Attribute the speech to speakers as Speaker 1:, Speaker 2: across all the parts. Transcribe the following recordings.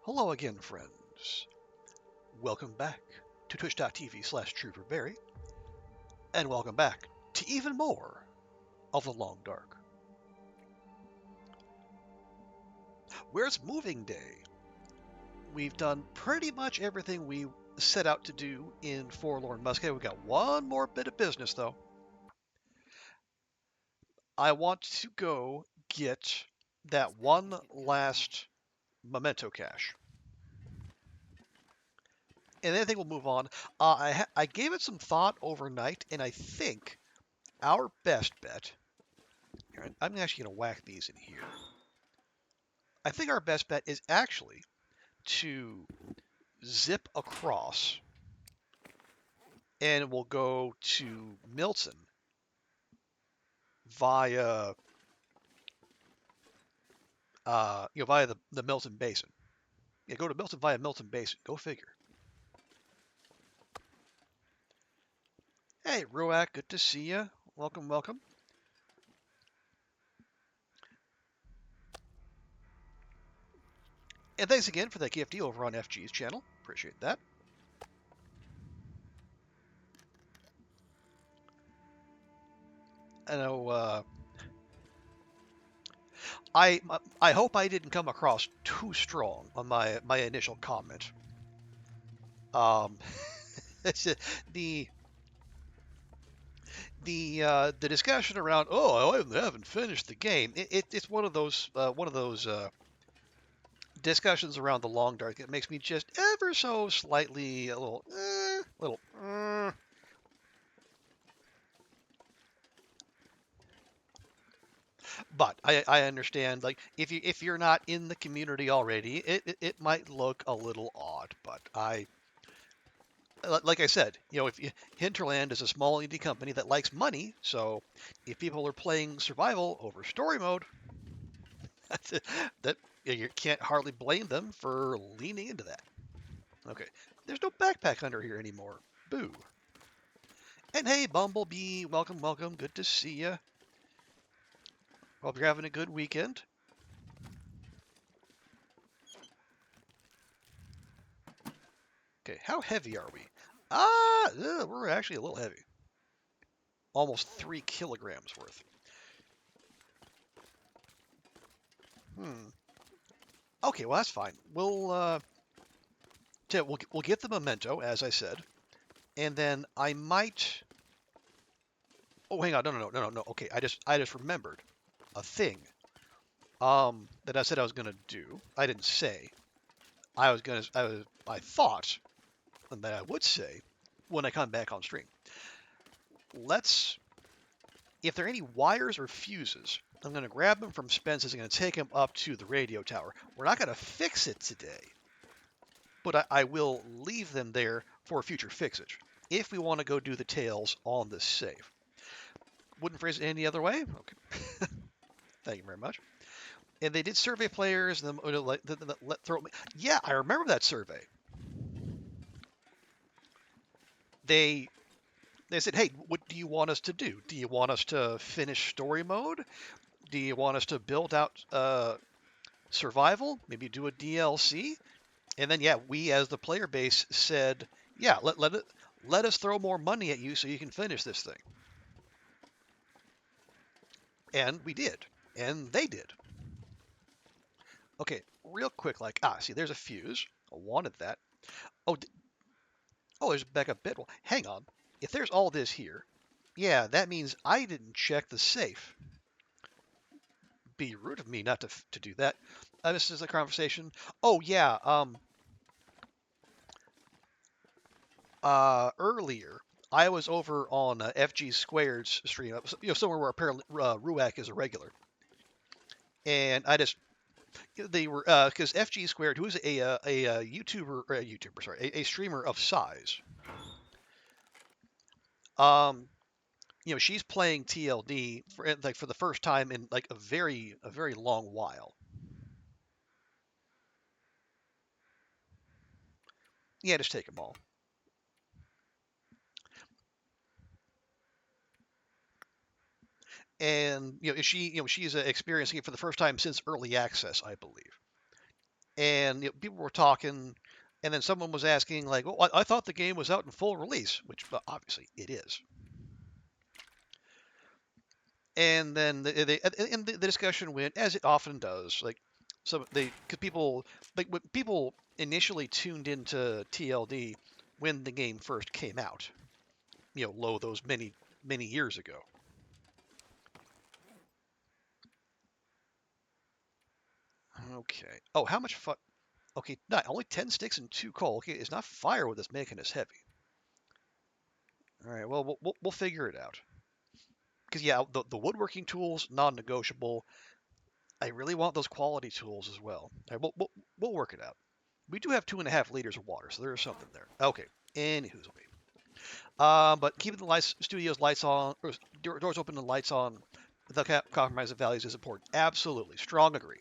Speaker 1: Hello again, friends. Welcome back to twitch.tv/trooperberry, and welcome back to even more of the Long Dark. Where's moving day? We've done pretty much everything we set out to do in Forlorn Musket. We've got one more bit of business, though. I want to go get that one last memento cache. And then I think we'll move on. I gave it some thought overnight, and I think our best bet. Here, I'm actually going to whack these in here. I think our best bet is actually to zip across, and we'll go to Milton via via the Milton Basin. Yeah, go to Milton via Milton Basin. Go figure. Hey, Ruak, good to see you. Welcome, welcome. And thanks again for that KFD over on FG's channel. Appreciate that. I know. I hope I didn't come across too strong on my initial comment. The the discussion around I haven't finished the game. It's one of those discussions around the Long Dark that makes me just ever so slightly a little. But I understand, like, if you're not in the community already, it might look a little odd. But like I said, if Hinterland is a small indie company that likes money, so if people are playing survival over story mode, that you can't hardly blame them for leaning into that. Okay, there's no backpack hunter here anymore. Boo. And hey, Bumblebee, welcome, welcome. Good to see you. Hope you're having a good weekend. Okay, how heavy are we? We're actually a little heavy. Almost 3 kilograms worth. Okay, well that's fine. We'll get the memento, as I said, and then I might. Oh, hang on, no. Okay, I just remembered a thing. That I said I was gonna do. I didn't say. I thought that I would say when I come back on stream. If there are any wires or fuses, I'm going to grab them from Spence's and going to take them up to the radio tower. We're not going to fix it today, but I will leave them there for future fixage if we want to go do the tails on this save. Wouldn't phrase it any other way. Okay. Thank you very much. And they did survey players. And yeah, I remember that survey. They said, hey, what do you want us to do? Do you want us to finish story mode? Do you want us to build out survival? Maybe do a DLC? And then, yeah, we as the player base said, yeah, let us throw more money at you so you can finish this thing. And we did. And they did. Okay, real quick, see, there's a fuse. I wanted that. Oh, there's a backup bit. Well, hang on. If there's all this here, yeah, that means I didn't check the safe. Be rude of me not to do that. This is a conversation. Oh, yeah, earlier, I was over on FG Squared's stream, somewhere where apparently Ruak is a regular, and they were because FG Squared, who's a streamer of size, she's playing TLD for the first time in like a very long while. Yeah, just take them all. And she's experiencing it for the first time since early access, I believe. and people were talking, and then someone was asking like, "Well, I thought the game was out in full release," which obviously it is. And then the discussion went, as it often does, like because people like when people initially tuned into TLD when the game first came out, those many years ago. Okay. Oh, how much fun? Okay, not only 10 sticks and 2 coal. Okay, it's not firewood that's making us heavy. All right, well, we'll figure it out. Because, yeah, the woodworking tools, non-negotiable. I really want those quality tools as well. All right, we'll work it out. We do have 2.5 liters of water, so there's something there. Okay, anywho's okay. But keeping the studio's lights on, or doors open and lights on without compromise of values is important. Absolutely. Strong agree.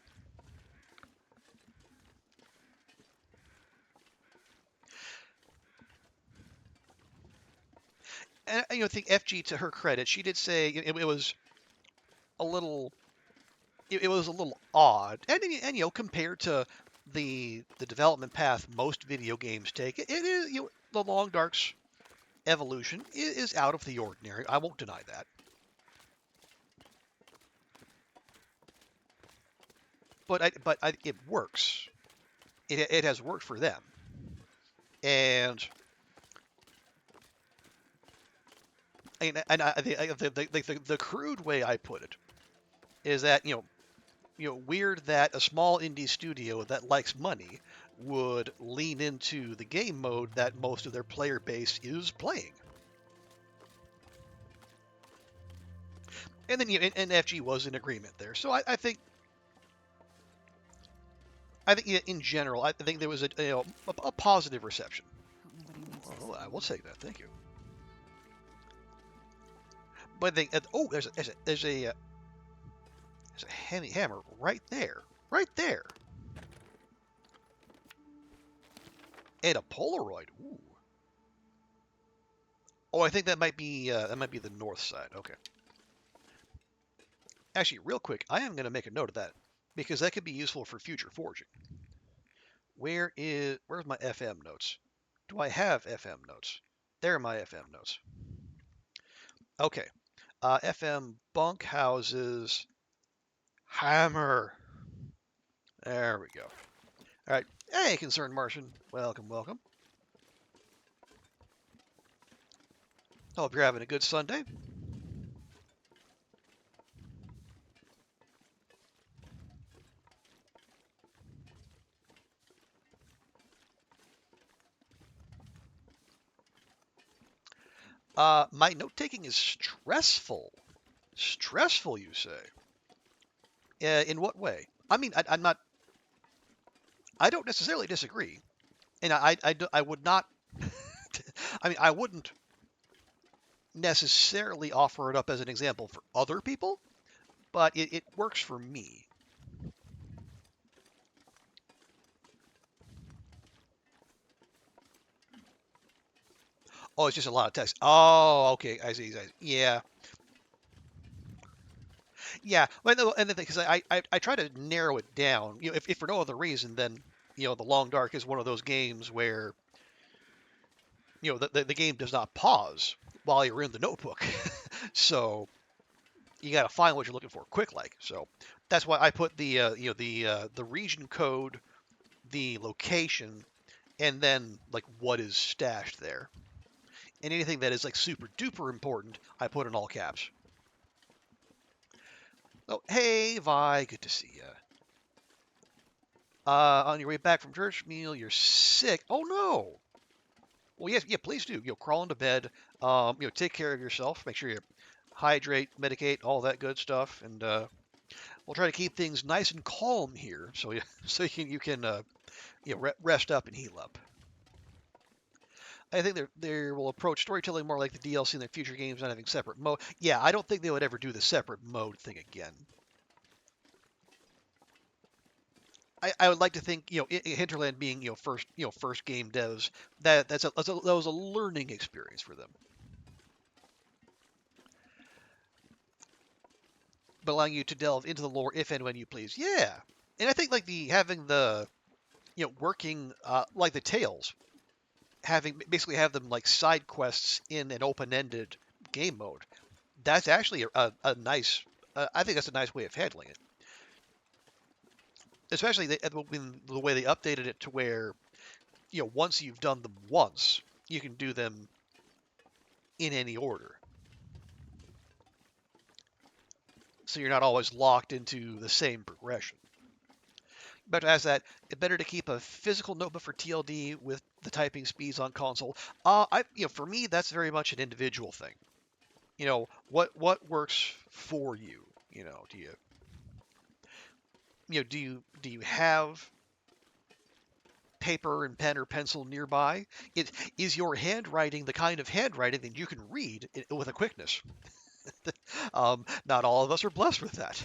Speaker 1: And I think FG, to her credit, she did say it was a little it was a little odd, and compared to the development path most video games take, it is the Long Dark's evolution is out of the ordinary. I won't deny that, but it works. It has worked for them, and the crude way I put it is that weird that a small indie studio that likes money would lean into the game mode that most of their player base is playing. And then and FG was in agreement there. So I think in general, I think there was a positive reception. Oh, I will take that. Thank you. But there's a heavy hammer right there, right there, and a Polaroid. Ooh. Oh, I think that might be the north side. Okay. Actually, real quick, I am going to make a note of that because that could be useful for future forging. Where's my FM notes? Do I have FM notes? There are my FM notes. Okay. FM bunkhouses hammer. There we go. All right. Hey, concerned Martian. Welcome, welcome. Hope you're having a good Sunday. My note taking is stressful. Stressful, you say? In what way? I mean, I'm not. I don't necessarily disagree, and I would not. I mean, I wouldn't necessarily offer it up as an example for other people, but it works for me. Oh, it's just a lot of text. Oh, okay. I see. Yeah, yeah. Well, and the thing, because I try to narrow it down. If for no other reason, then the Long Dark is one of those games where the game does not pause while you're in the notebook. So you got to find what you're looking for quick, like. So that's why I put the region code, the location, and then like what is stashed there. And anything that is like super duper important, I put in all caps. Oh, hey, Vi, good to see you. On your way back from church meal, you're sick. Oh no. Well, yes, yeah, please do. Crawl into bed. Take care of yourself. Make sure you hydrate, medicate, all that good stuff, and we'll try to keep things nice and calm here, so you can rest up and heal up. I think they will approach storytelling more like the DLC in their future games, not having separate mode. Yeah, I don't think they would ever do the separate mode thing again. I would like to think, Hinterland being, first game devs, that was a learning experience for them, but allowing you to delve into the lore if and when you please. Yeah, and I think like having the working like the Tales, basically have them like side quests in an open-ended game mode. That's actually a nice. I think that's a nice way of handling it, especially the way they updated it to where once you've done them once, you can do them in any order. So you're not always locked into the same progression. But as that, it's better to keep a physical notebook for TLD with the typing speeds on console. For me, that's very much an individual thing. What works for you? Do you have paper and pen or pencil nearby? Is your handwriting the kind of handwriting that you can read with a quickness? Not all of us are blessed with that.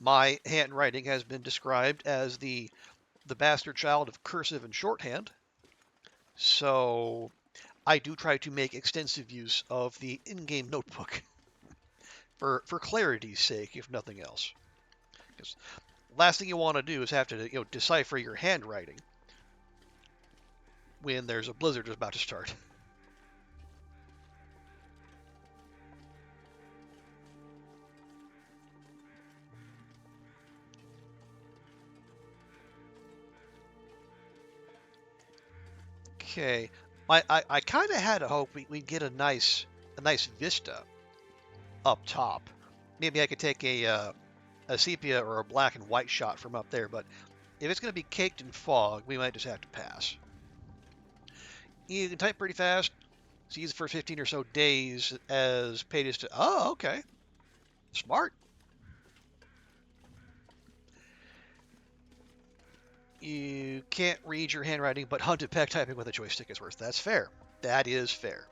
Speaker 1: My handwriting has been described as the bastard child of cursive and shorthand, so I do try to make extensive use of the in-game notebook for clarity's sake, if nothing else. Because last thing you want to do is have to decipher your handwriting when there's a blizzard about to start. Okay, I kind of had a hope we'd get a nice vista up top. Maybe I could take a sepia or a black and white shot from up there, but if it's going to be caked in fog, we might just have to pass. You can type pretty fast. So use it for 15 or so days as paid as to. Oh, okay. Smart. You can't read your handwriting, but hunt and peck typing with a joystick is worse. That's fair. That is fair.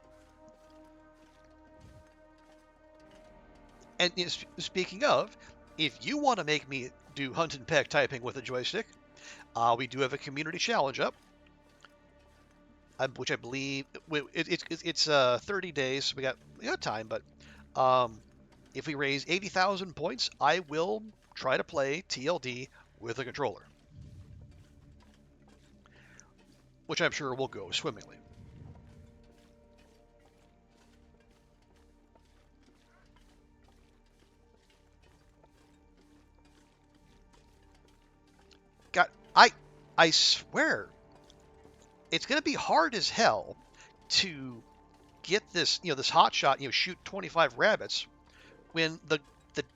Speaker 1: And speaking of, if you want to make me do hunt and peck typing with a joystick, we do have a community challenge up, which I believe it's 30 days. So we got time, but if we raise 80,000 points, I will try to play TLD with a controller, which I'm sure will go swimmingly. God, I swear, it's going to be hard as hell to get this hot shot, shoot 25 rabbits when the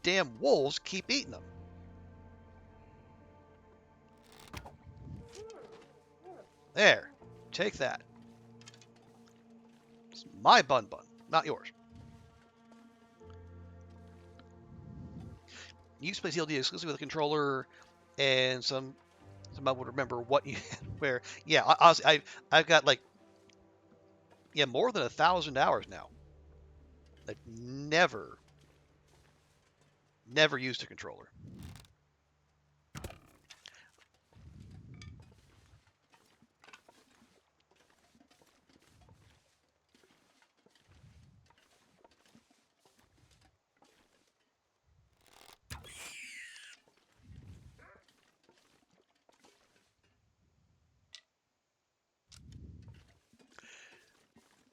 Speaker 1: damn wolves keep eating them. There, take that. It's my bun-bun, not yours. You used to play TLD exclusively with a controller, and some I would remember what you had where. Yeah, I've got like more than 1,000 hours now. I've never used a controller.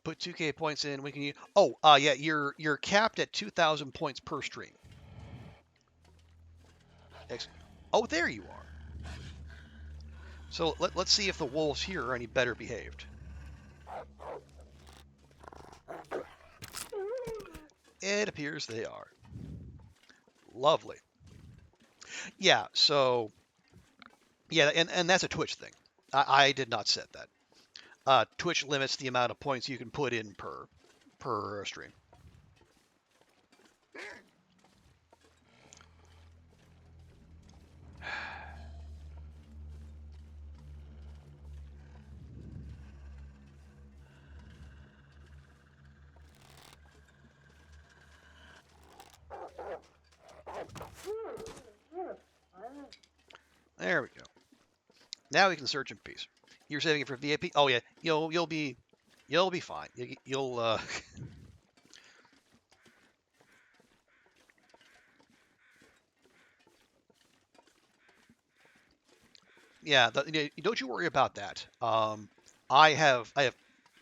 Speaker 1: Put 2K points in. We can. Oh, yeah. You're capped at 2,000 points per stream. Oh, there you are. So let's see if the wolves here are any better behaved. It appears they are. Lovely. Yeah. So yeah, and that's a Twitch thing. I did not set that. Twitch limits the amount of points you can put in per stream. There we go. Now we can search in peace. You're saving it for VIP. Oh yeah, you'll be fine. You'll Yeah, don't you worry about that. I have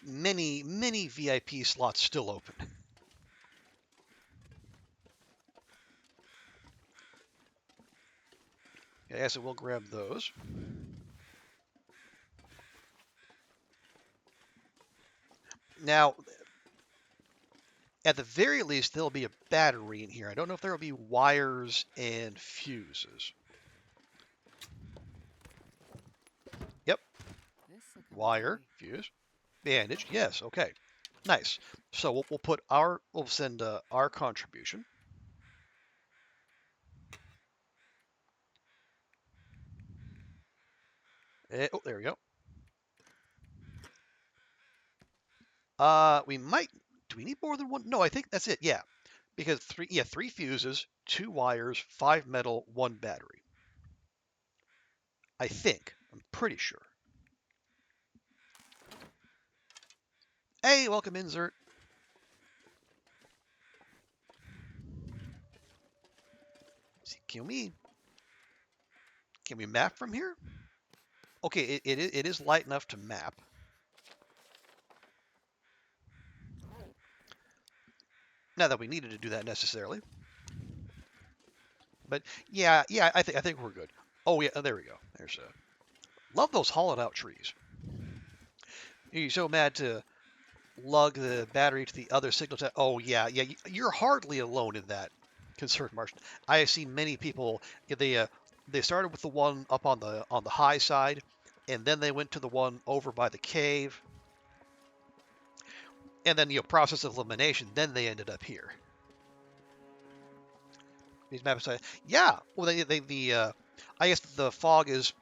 Speaker 1: many VIP slots still open. Yeah, so we'll grab those. Now, at the very least, there'll be a battery in here. I don't know if there will be wires and fuses. Yep, wire, fuse, bandage. Yes, okay, nice. So we'll send our contribution. Oh, there we go. We might. Do we need more than one? No, I think that's it. Yeah, because three fuses, two wires, five metal, one battery. I think. I'm pretty sure. Hey, welcome, insert. See, can we map from here? Okay, it is light enough to map. Not that we needed to do that necessarily, but yeah, I think we're good. Oh yeah, there we go. There's love those hollowed out trees. You're so mad to lug the battery to the other signal tower. Oh yeah, you're hardly alone in that concern, Marsh. I have seen many people. They started with the one up on the high side, and then they went to the one over by the cave, and then process of elimination. Then they ended up here. These maps, yeah. Well, I guess the fog is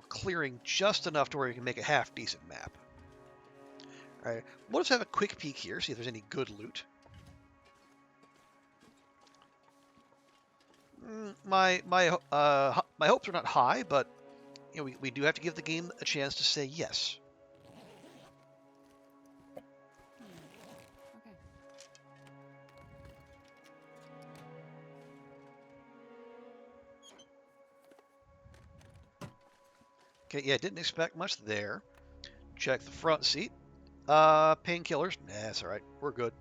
Speaker 1: clearing just enough to where you can make a half decent map. All right, we'll just have a quick peek here, see if there's any good loot. My hopes are not high, but we do have to give the game a chance to say yes. Okay, yeah, didn't expect much there. Check the front seat. Painkillers. Nah, that's all right. We're good.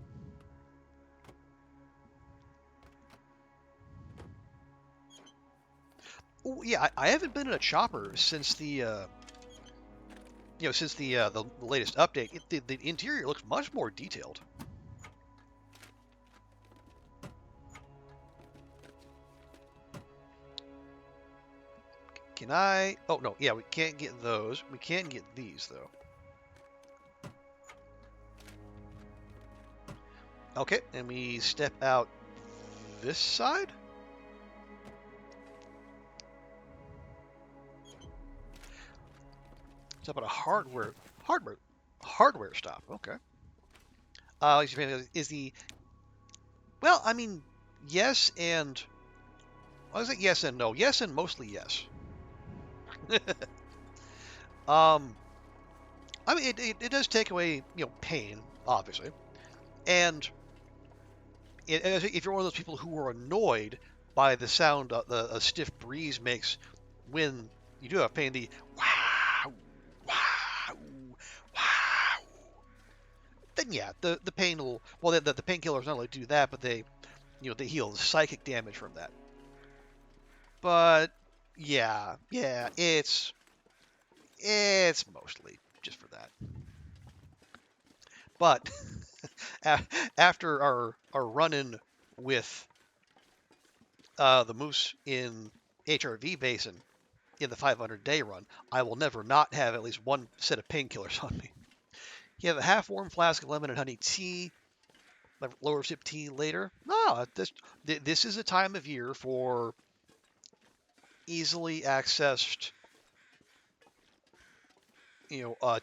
Speaker 1: Ooh, yeah, I haven't been in a chopper since the latest update. The interior looks much more detailed. Can I? Oh no, yeah, we can't get those. We can get these though. Okay, and we step out this side. Step out a hardware stop. Okay. Is the well? I mean, yes and I was like yes and no. Yes and mostly yes. um, I mean, it does take away pain, obviously, and if you're one of those people who are annoyed by the sound a stiff breeze makes when you do have pain, the wow, wow, wow, then yeah, the pain will. Well, the painkillers not only do that, but they heal the psychic damage from that. But yeah, it's mostly just for that. But after our run-in with the moose in HRV Basin in the 500-day run, I will never not have at least one set of painkillers on me. You have a half-warm flask of lemon and honey tea, lower sip tea later. No, this is a time of year for easily accessed,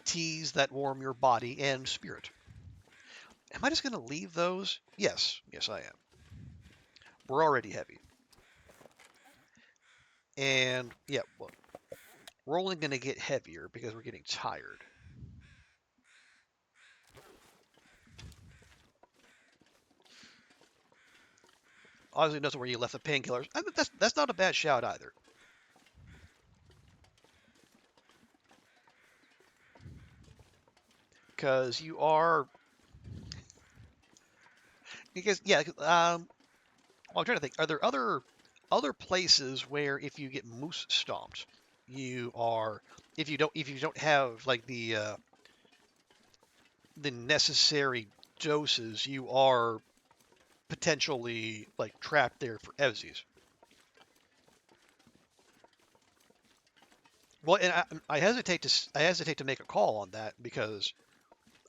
Speaker 1: teas that warm your body and spirit. Am I just going to leave those? Yes, I am. We're already heavy. And yeah, well, we're only going to get heavier because we're getting tired. Obviously, knows where you left the painkillers. That's not a bad shout either. because you are because yeah. Well, I'm trying to think. Are there other places where if you get moose stomped, you are if you don't have like the necessary doses, you are potentially like trapped there for evsies. Well, and I hesitate to make a call on that because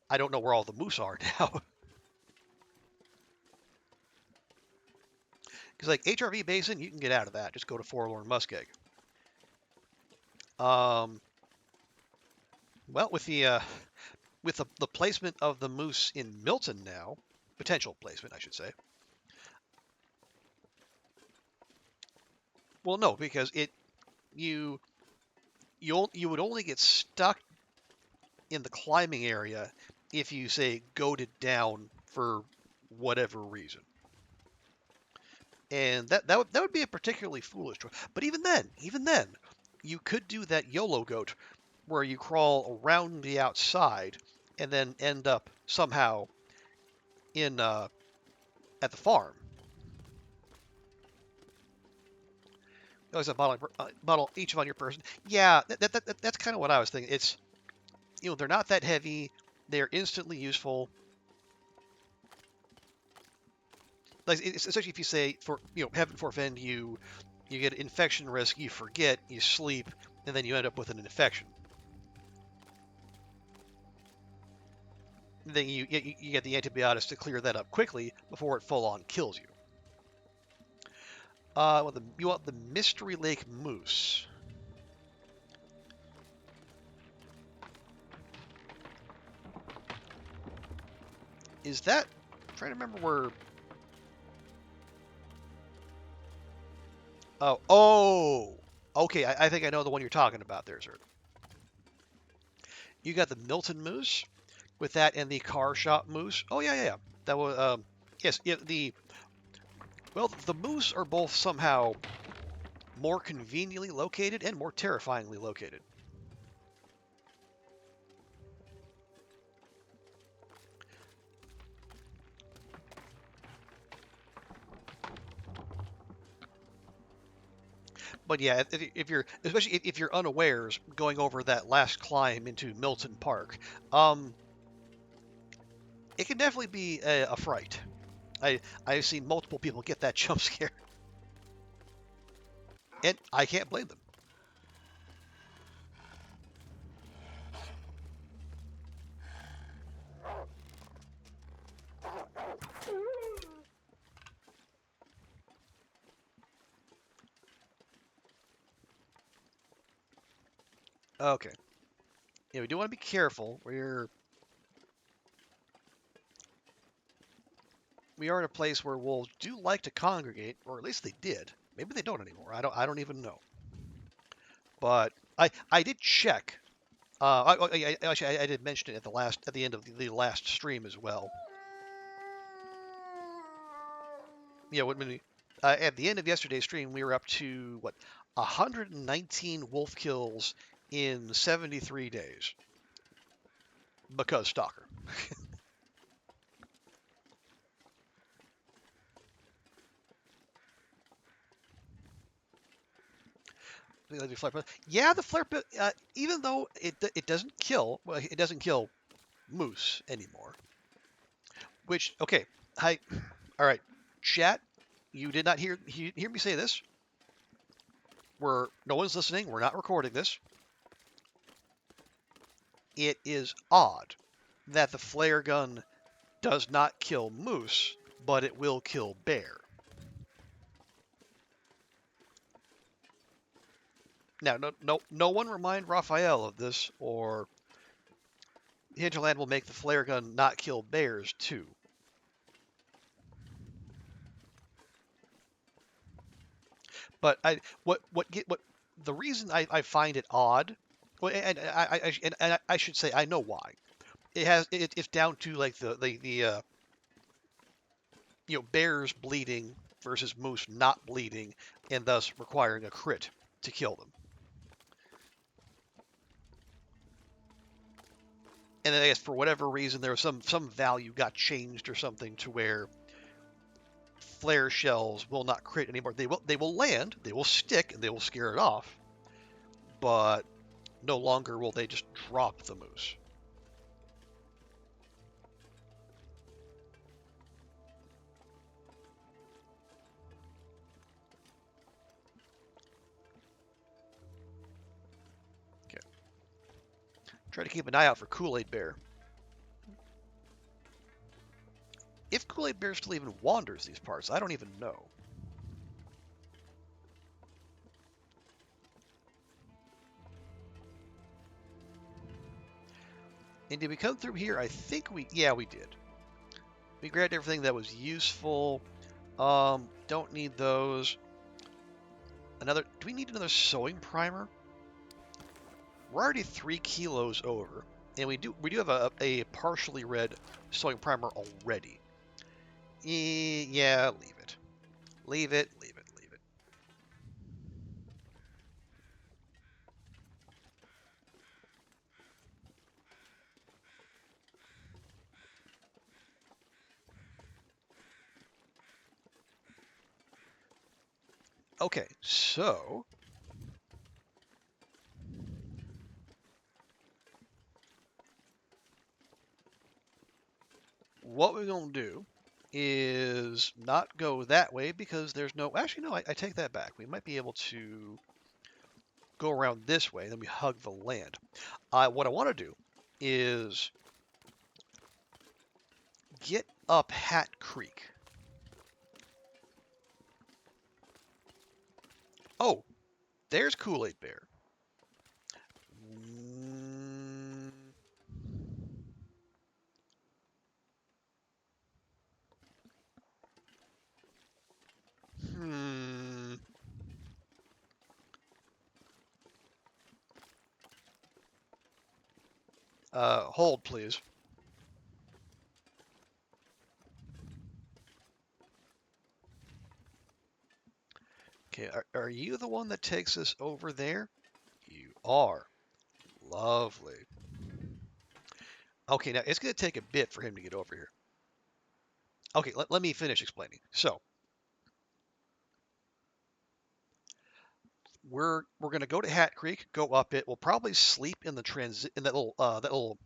Speaker 1: I don't know where all the moose are now. Because like HRV Basin, you can get out of that. Just go to Forlorn Muskeg. Um, well, with the placement of the moose in Milton now, potential placement, I should say. Well, no, because you would only get stuck in the climbing area if you say goaded down for whatever reason. And that would be a particularly foolish choice. But even then, you could do that YOLO goat where you crawl around the outside and then end up somehow in at the farm. Always a bottle each on your person. Yeah, that's kind of what I was thinking. It's they're not that heavy. They're instantly useful. Like especially if you say for heaven forfend you get infection risk, you forget, you sleep, and then you end up with an infection. Then you get the antibiotics to clear that up quickly before it full on kills you. You want the Mystery Lake Moose. Is that? I'm trying to remember where. Oh. Okay, I think I know the one you're talking about there, sir. You got the Milton Moose with that and the Car Shop Moose. Oh yeah. That was yes. Yeah, the moose are both somehow more conveniently located and more terrifyingly located. But yeah, especially if you're unawares going over that last climb into Milton Park, it can definitely be a fright. I've seen multiple people get that jump scare, and I can't blame them. Okay, yeah, we do want to be careful. We are in a place where wolves do like to congregate, or at least they did. Maybe they don't anymore. I don't even know. But I did check. Actually, I did mention it at the end of the last stream as well. Yeah, at the end of yesterday's stream, we were up to 119 wolf kills in 73 days because Stalker. Yeah, the flare pit, even though it doesn't kill, well, it doesn't kill moose anymore. Which okay, hi, all right, chat. You did not hear me say this. No one's listening. We're not recording this. It is odd that the flare gun does not kill moose, but it will kill bear. Now, no one remind Raphael of this, or Hinterland will make the flare gun not kill bears too. But what the reason I find it odd, well, and I should say I know why. It's down to like the bears bleeding versus moose not bleeding, and thus requiring a crit to kill them. And then I guess for whatever reason there was some value got changed or something to where flare shells will not crit anymore. They will land, they will stick, and they will scare it off, but no longer will they just drop the moose. Okay. Try to keep an eye out for Kool-Aid Bear. If Kool-Aid Bear still even wanders these parts, I don't even know. And did we come through here? I think yeah, we did. We grabbed everything that was useful. Don't need those. Do we need another sewing primer? We're already 3 kilos over, and we do have a partially red sewing primer already. Yeah, leave it. Leave it. Okay, so what we're going to do is not go that way because there's no... Actually, no, I take that back. We might be able to go around this way, then we hug the land. What I want to do is get up Hat Creek. Oh, there's Kool-Aid Bear. Hold, please. Okay, are you the one that takes us over there? You are. Lovely. Okay, now it's going to take a bit for him to get over here. Okay, let me finish explaining. So, we're going to go to Hat Creek, go up it. We'll probably sleep in that little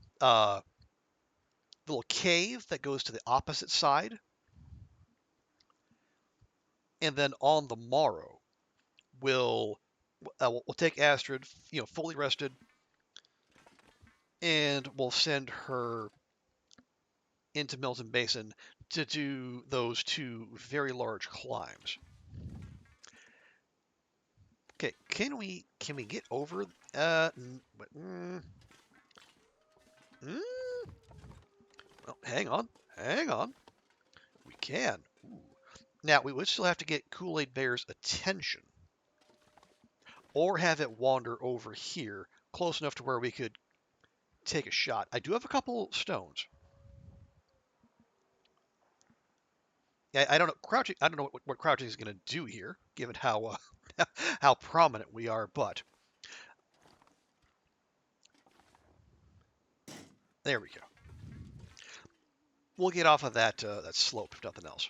Speaker 1: cave that goes to the opposite side. And then on the morrow, we'll take Astrid, fully rested, and we'll send her into Milton Basin to do those 2 very large climbs. Okay, can we get over? Well, hang on. We can. Ooh. Now we would still have to get Kool-Aid Bear's attention, or have it wander over here, close enough to where we could take a shot. I do have a couple stones. I don't know crouching. I don't know what crouching is going to do here, given how how prominent we are. But there we go. We'll get off of that slope if nothing else.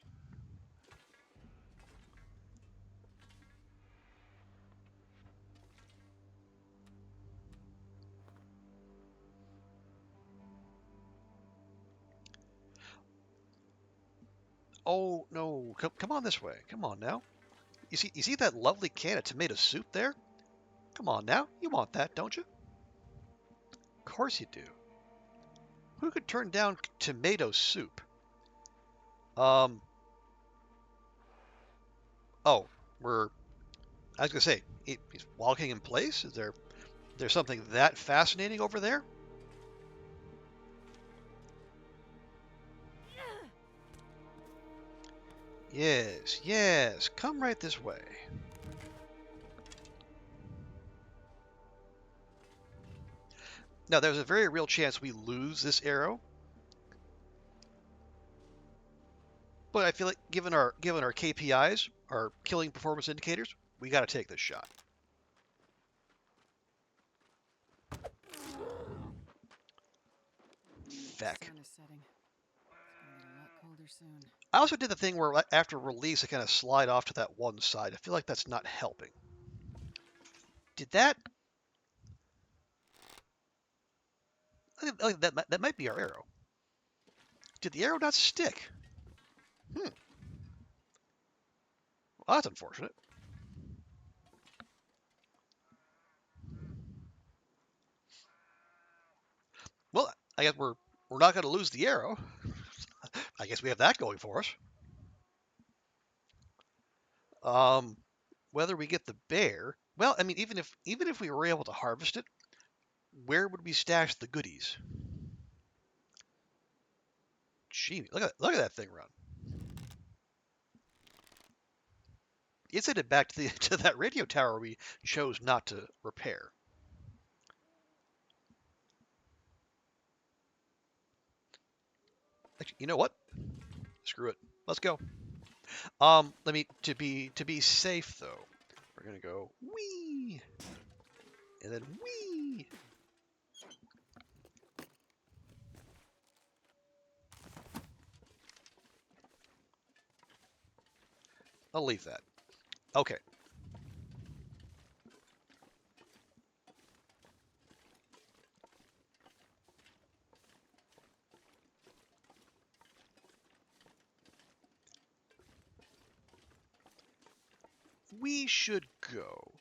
Speaker 1: Oh no! Come on this way. Come on now. You see that lovely can of tomato soup there? Come on now. You want that, don't you? Of course you do. Who could turn down tomato soup? Oh, I was gonna say, he's walking in place. Is there's something that fascinating over there? Yes. Come right this way. Now, there's a very real chance we lose this arrow, but I feel like given our KPIs, our killing performance indicators, we got to take this shot. feck.
Speaker 2: Sun is setting. It's gonna get a lot colder soon.
Speaker 1: I also did the thing where after release, I kind of slide off to that one side. I feel like that's not helping. Did that? I think that might be our arrow. Did the arrow not stick? Well, that's unfortunate. Well, I guess we're not going to lose the arrow. I guess we have that going for us. Whether we get the bear, well, I mean, even if we were able to harvest it, where would we stash the goodies? Gee, look at that thing run. It's headed back to the to that radio tower we chose not to repair. Actually, you know what? Screw it. Let's go. Let me to be safe though. We're gonna go wee, and then wee. I'll leave that. Okay. We should go.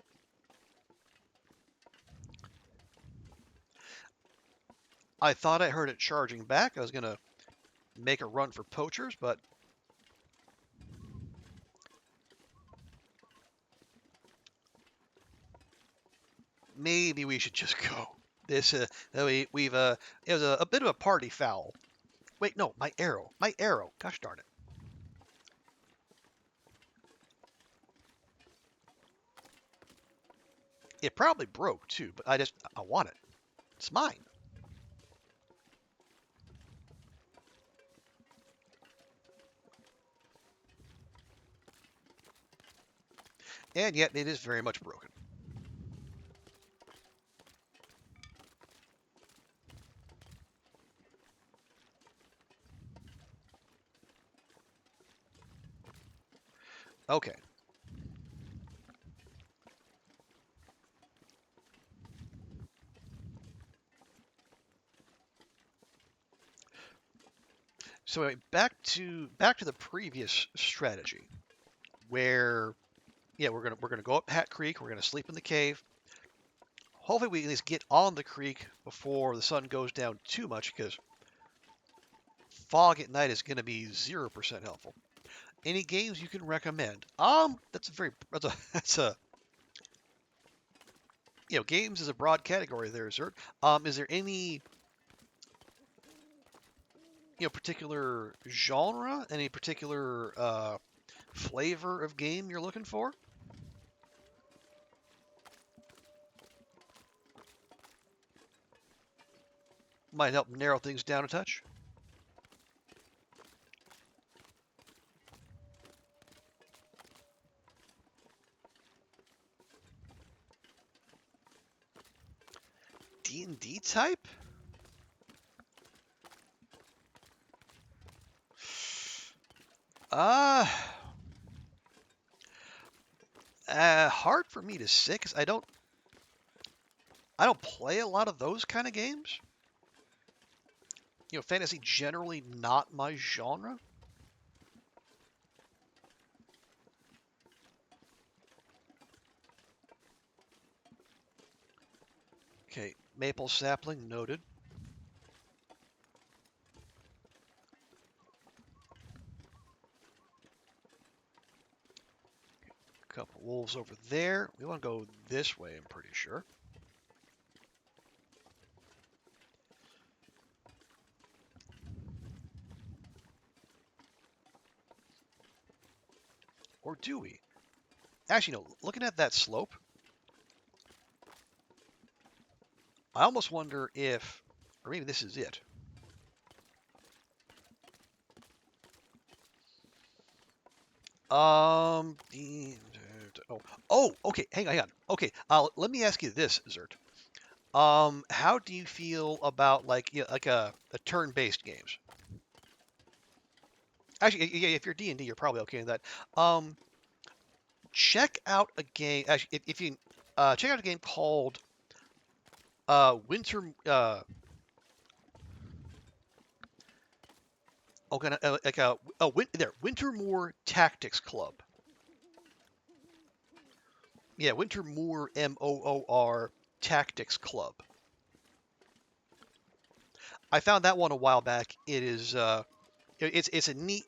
Speaker 1: I thought I heard it charging back. I was gonna make a run for poachers, but maybe we should just go. This we've it was a bit of a party foul. Wait, no, my arrow, my arrow. Gosh darn it! It probably broke too, but I want it. It's mine. And yet it is very much broken. Okay. So anyway, back to the previous strategy, where yeah, we're gonna go up Hat Creek. We're gonna sleep in the cave. Hopefully, we can at least get on the creek before the sun goes down too much, because fog at night is gonna be 0% helpful. Any games you can recommend? That's a games is a broad category there, Zert. Is there any particular genre, any particular flavor of game you're looking for? Might help narrow things down a touch. D&D type? Hard for me to say, because I don't play a lot of those kind of games. Fantasy generally not my genre. Okay, maple sapling noted. Couple wolves over there. We want to go this way, I'm pretty sure. Or do we? Actually, no. Looking at that slope, I almost wonder if, or maybe this is it. Oh, okay. Hang on. Okay. Let me ask you this, Zert. How do you feel about like a turn-based games? Actually, yeah, if you're D&D, you're probably okay with that. Um, check out a game. Actually, if you check out a game called Winter. Like there, Wintermoor Tactics Club. Yeah, Wintermoor Moor Tactics Club. I found that one a while back. It is it's a neat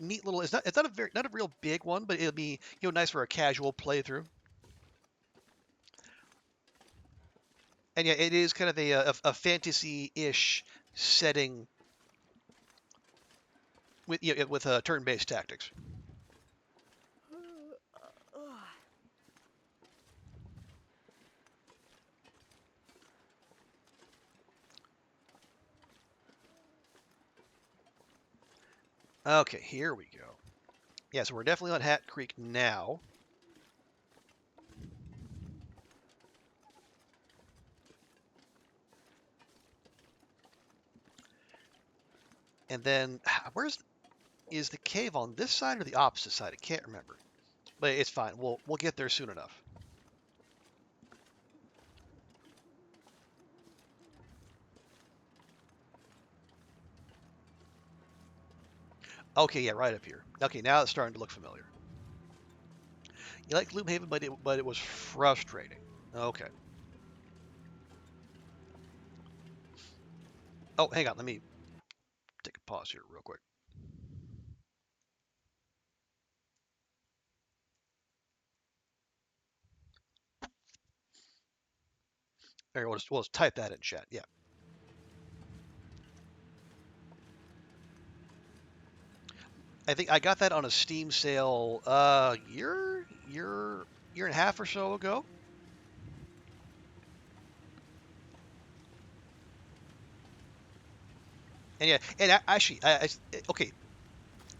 Speaker 1: neat little. It's not a not a real big one, but it'll be nice for a casual playthrough. And yeah, it is kind of a fantasy-ish setting with with turn-based tactics. Okay, here we go. Yeah, so we're definitely on Hat Creek now. And then is the cave on this side or the opposite side? I can't remember. But it's fine. We'll get there soon enough. Okay, yeah, right up here. Okay, now it's starting to look familiar. You like Gloomhaven, but it was frustrating. Okay. Oh, hang on. Let me take a pause here real quick. There, we'll just type that in chat. Yeah. I think I got that on a Steam sale year and a half or so ago. And yeah, and actually, okay.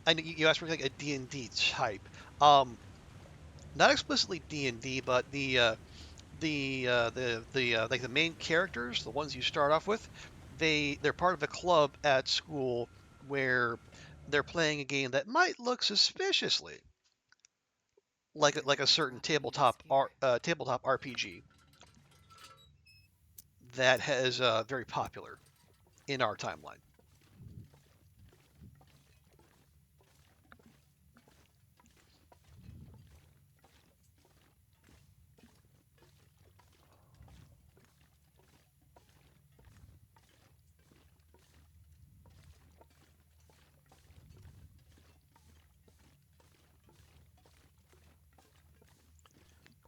Speaker 1: I know you asked for like a D&D type. Not explicitly D&D, but the like the main characters, the ones you start off with, they're part of a club at school where they're playing a game that might look suspiciously like a certain tabletop RPG that has very popular in our timeline.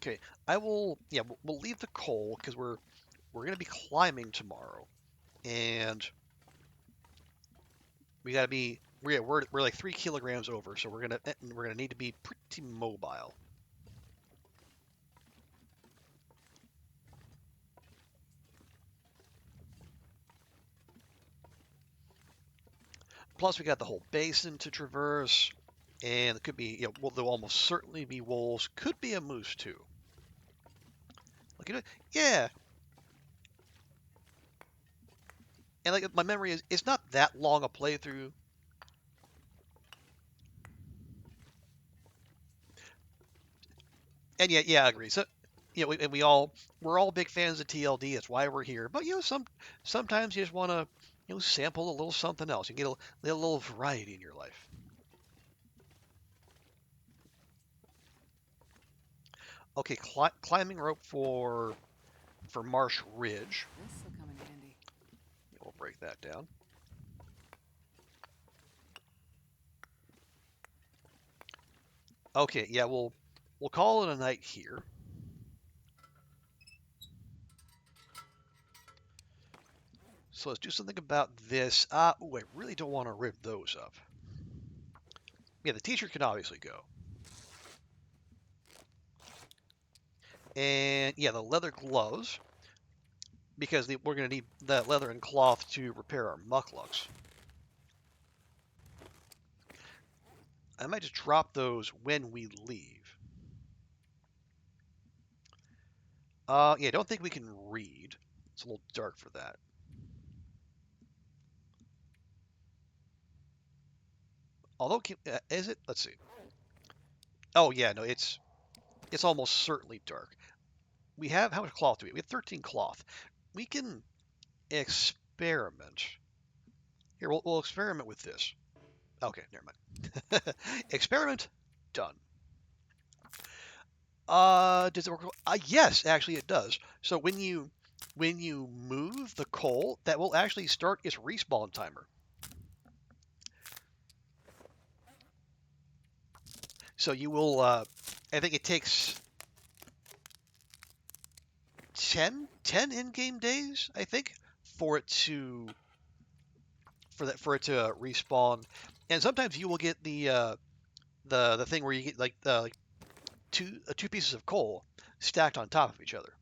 Speaker 1: Okay, I will. Yeah, we'll leave the coal because we're gonna be climbing tomorrow, and we gotta be. We're like 3 kilograms over, so we're gonna need to be pretty mobile. Plus, we got the whole basin to traverse, and it could be, well, there'll almost certainly be wolves. Could be a moose too. Like, yeah. And like my memory is, it's not that long a playthrough. And yeah, I agree. So, and we're all big fans of TLD. That's why we're here. But sometimes you just want to, sample a little something else. You get a little variety in your life. Okay, climbing rope for Marsh Ridge.
Speaker 2: This'll come in handy.
Speaker 1: We'll break that down. Okay, yeah, we'll call it a night here. So let's do something about this. I really don't want to rip those up. Yeah, the t-shirt can obviously go. And yeah, the leather gloves, because we're going to need that leather and cloth to repair our mucklucks. I might just drop those when we leave. Yeah, don't think we can read. It's a little dark for that. Although, is it? Let's see. Oh yeah, no, it's almost certainly dark. We have, how much cloth do we have? We have 13 cloth. We can experiment. Here, we'll experiment with this. Okay, never mind. Experiment done. Does it work? Yes, actually it does. So when you move the coal, that will actually start its respawn timer. So you will, I think it takes 10 in-game days, I think, for it to respawn. And sometimes you will get the thing where you get like two pieces of coal stacked on top of each other.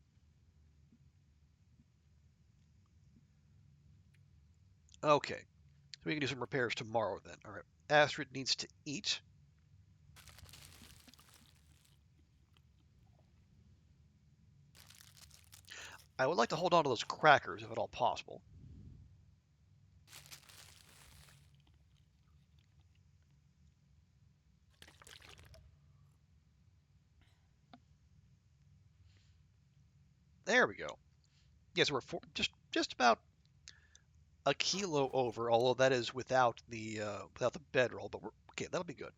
Speaker 1: Okay, so we can do some repairs tomorrow then. All right, Astrid needs to eat. I would like to hold on to those crackers if at all possible. There we go. Yes, we're just about a kilo over, although that is without the bedroll. But we're okay. That'll be good.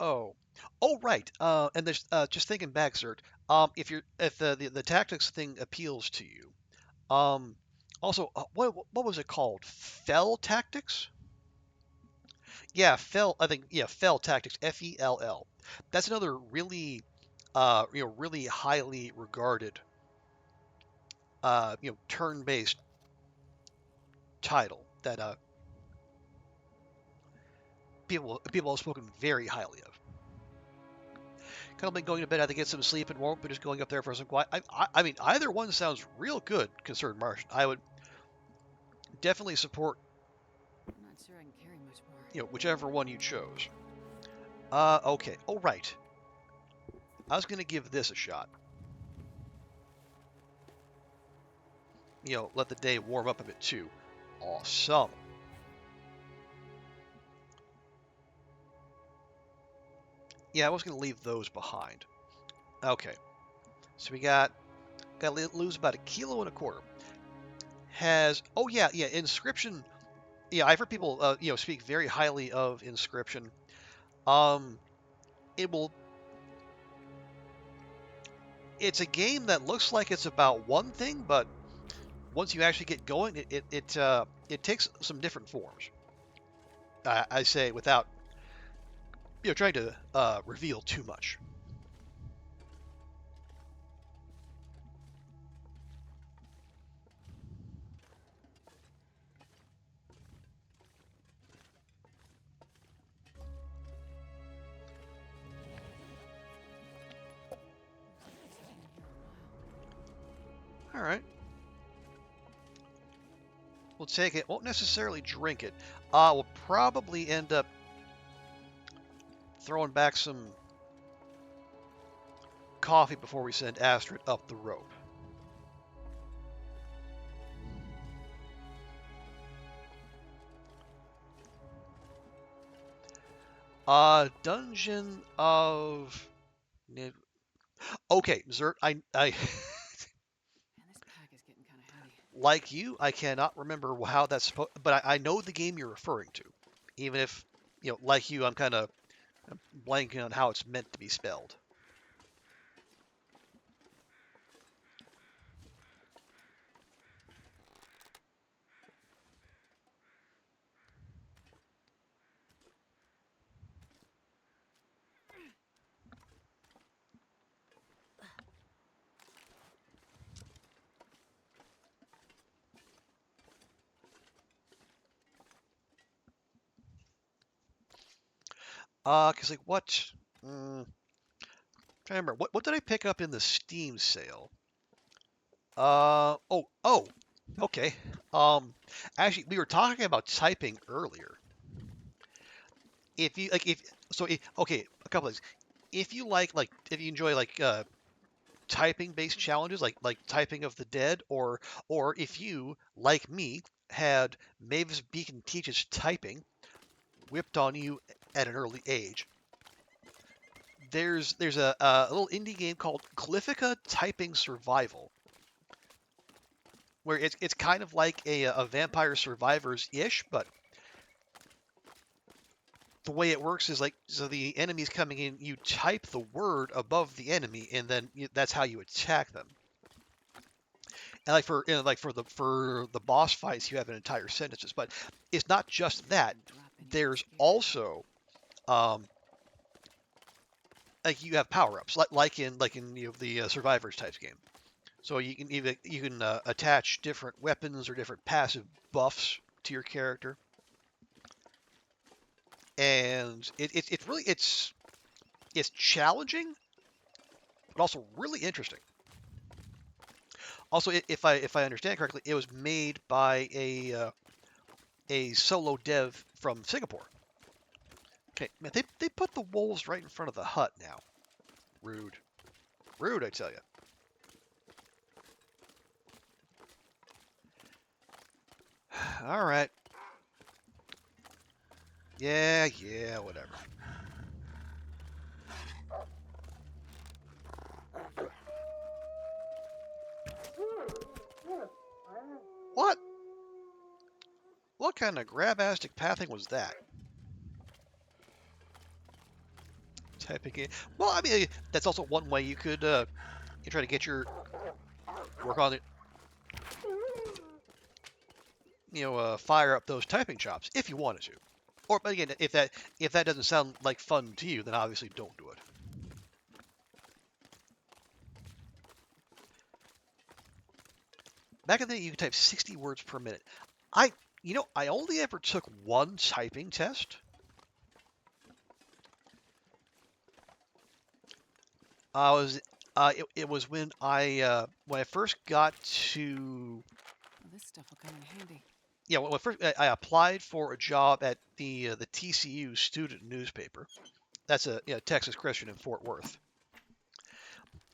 Speaker 1: Oh, oh right. And there's just thinking back, Zert. If the tactics thing appeals to you, um, also what was it called? Fell tactics? Yeah, fell. I think yeah, fell tactics. FELL. That's another really, really highly regarded, turn-based title that people have spoken very highly of. Kind of been going to bed, I to get some sleep and won't, but just going up there for some quiet. I mean, either one sounds real good, concerned Marsh. I would definitely support,
Speaker 2: I'm not sure I can carry much more.
Speaker 1: whichever one you chose. Okay. Oh, right. I was gonna give this a shot. Let the day warm up a bit too. Awesome. Yeah, I was gonna leave those behind. Okay. So we got to lose about 1.25 kilos. Oh yeah, inscription. Yeah, I've heard people speak very highly of inscription. Um, it will. It's a game that looks like it's about one thing, but once you actually get going, it takes some different forms. I say without trying to reveal too much. All right, we'll take it. Won't necessarily drink it. We'll probably end up throwing back some coffee before we send Astrid up the rope. Dungeon of. Okay, Zert.
Speaker 2: Man, this pack is getting kind of heavy.
Speaker 1: Like you, I cannot remember how that's supposed, but I know the game you're referring to. Even if, like you, I'm kind of blanking on how it's meant to be spelled. Cause like what? Trying to remember what did I pick up in the Steam sale? Oh. Okay. Actually, we were talking about typing earlier. If you like, if so, okay, a couple things. If you if you enjoy typing based challenges, like typing of the dead, or if you, like me, had Mavis Beacon teaches typing whipped on you at an early age, there's a little indie game called Glyphica Typing Survival, where it's kind of like a Vampire Survivors ish, but the way it works is like, so the enemy's coming in, you type the word above the enemy, and then that's how you attack them. And like for for the boss fights, you have an entire sentences, but it's not just that. There's also um, like you have power ups, like in the survivors types game. So you can attach different weapons or different passive buffs to your character, and it's really it's challenging, but also really interesting. Also, if I understand correctly, it was made by a solo dev from Singapore. Okay, man, they put the wolves right in front of the hut now. Rude, rude, I tell you. All right. Yeah, whatever. What? What kind of grabastic pathing was that? Typing it. Well, I mean, that's also one way you could you try to get your work on it. Fire up those typing chops if you wanted to. Or, but again, if that doesn't sound like fun to you, then obviously don't do it. Back in the day, you could type 60 words per minute. I only ever took one typing test. I was, it was when I first got to,
Speaker 2: Well, this stuff will come in handy.
Speaker 1: yeah, when first I applied for a job at the TCU student newspaper. That's a Texas Christian in Fort Worth.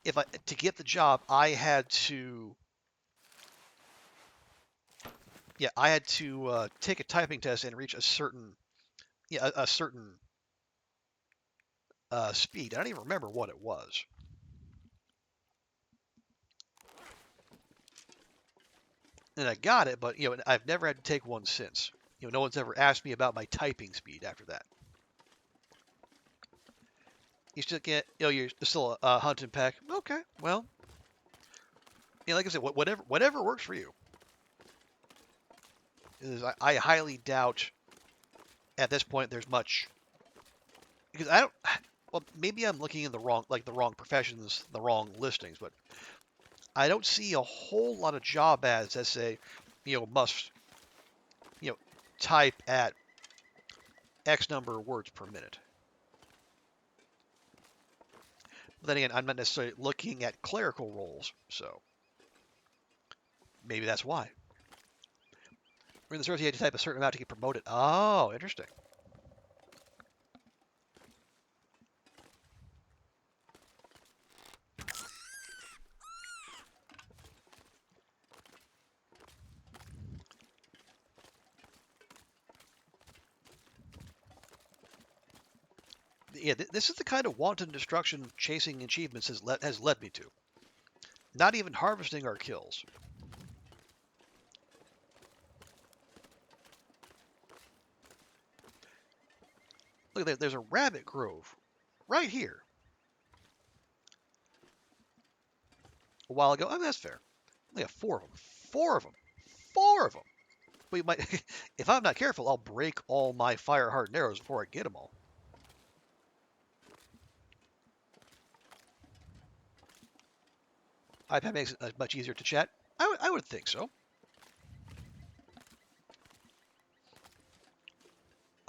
Speaker 1: To get the job, I had to take a typing test and reach a certain a certain speed. I don't even remember what it was. And I got it, but I've never had to take one since. No one's ever asked me about my typing speed after that. You still get, you're still a hunting pack. Okay, well, like I said, whatever works for you. I highly doubt at this point there's much, because I don't. Well, maybe I'm looking in the wrong professions, the wrong listings, but I don't see a whole lot of job ads that say, must, type at X number of words per minute. But then again, I'm not necessarily looking at clerical roles, so maybe that's why. In the service, you had to type a certain amount to get promoted. Oh, interesting. Yeah, this is the kind of wanton destruction chasing achievements has led me to. Not even harvesting our kills. Look, there's a rabbit grove right here. A while ago, I mean, that's fair. We have four of them. Four of them. Four of them. But if I'm not careful, I'll break all my fire hardened arrows before I get them all. iPad makes it much easier to chat. I would think so.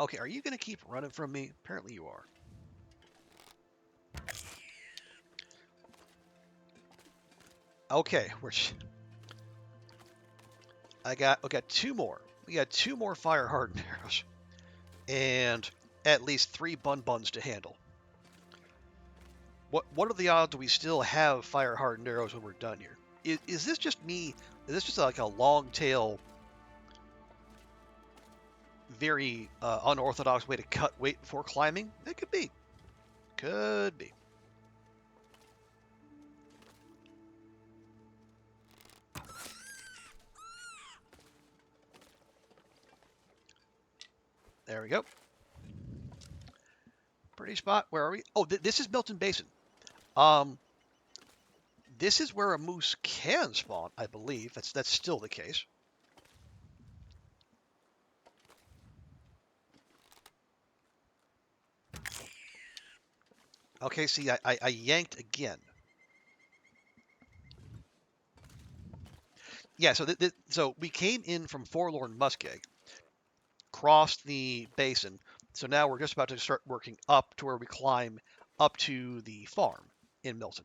Speaker 1: Okay, are you going to keep running from me? Apparently you are. Okay, I got two more. We got two more fire hardened arrows, and at least 3 bun-buns to handle. What are the odds we still have fire hardened arrows when we're done here? Is this just me? Is this just like a long tail, very unorthodox way to cut weight before climbing? It could be. Could be. There we go. Pretty spot. Where are we? Oh, this is Milton Basin. Um, this is where a moose can spawn, I believe. That's still the case. Okay, see, I yanked again. Yeah, so we came in from Forlorn Muskeg, crossed the basin, so now we're just about to start working up to where we climb up to the farm in Milton.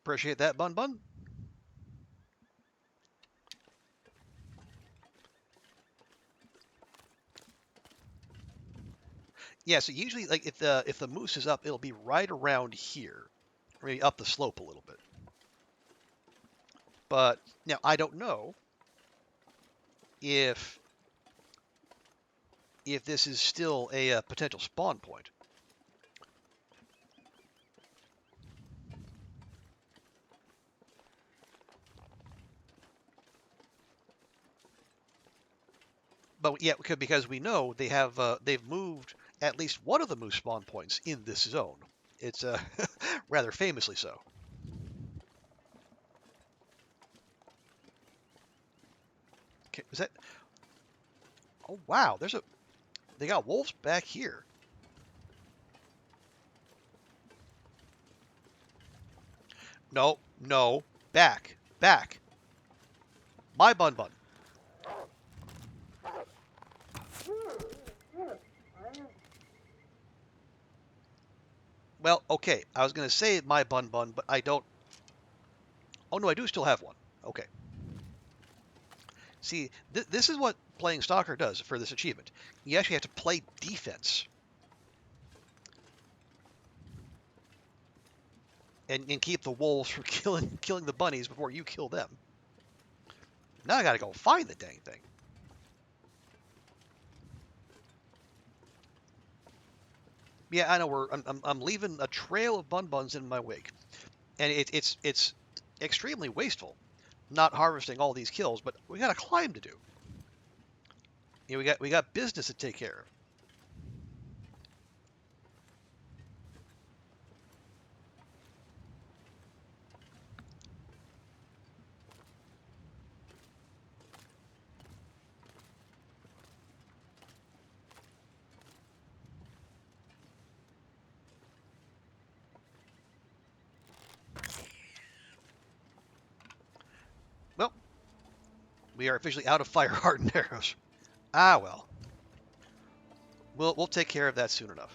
Speaker 1: Appreciate that, Bun Bun. Yeah, so usually, like if the moose is up, it'll be right around here, maybe up the slope a little bit. But now I don't know if this is still a potential spawn point. But yeah, because we know they've moved at least one of the moose spawn points in this zone. It's rather famously so. Okay, is that? Oh wow, they got wolves back here. No, no, back, back. My bun bun. Well, okay, I was gonna say my bun bun, but I don't. Oh no, I do still have one. Okay. See, this is what playing Stalker does for this achievement. You actually have to play defense. And keep the wolves from killing the bunnies before you kill them. Now I gotta go find the dang thing. Yeah, I know I'm leaving a trail of bun-buns in my wake, and it's extremely wasteful, not harvesting all these kills. But we got a climb to do. You know, we got business to take care of. Well, we are officially out of fire-hardened arrows. Ah well, we'll take care of that soon enough.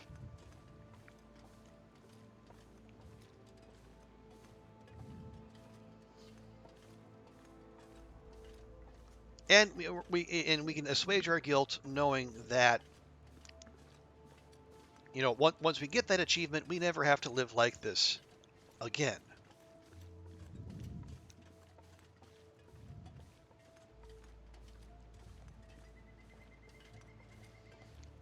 Speaker 1: And we can assuage our guilt knowing that, you know, once we get that achievement, we never have to live like this again.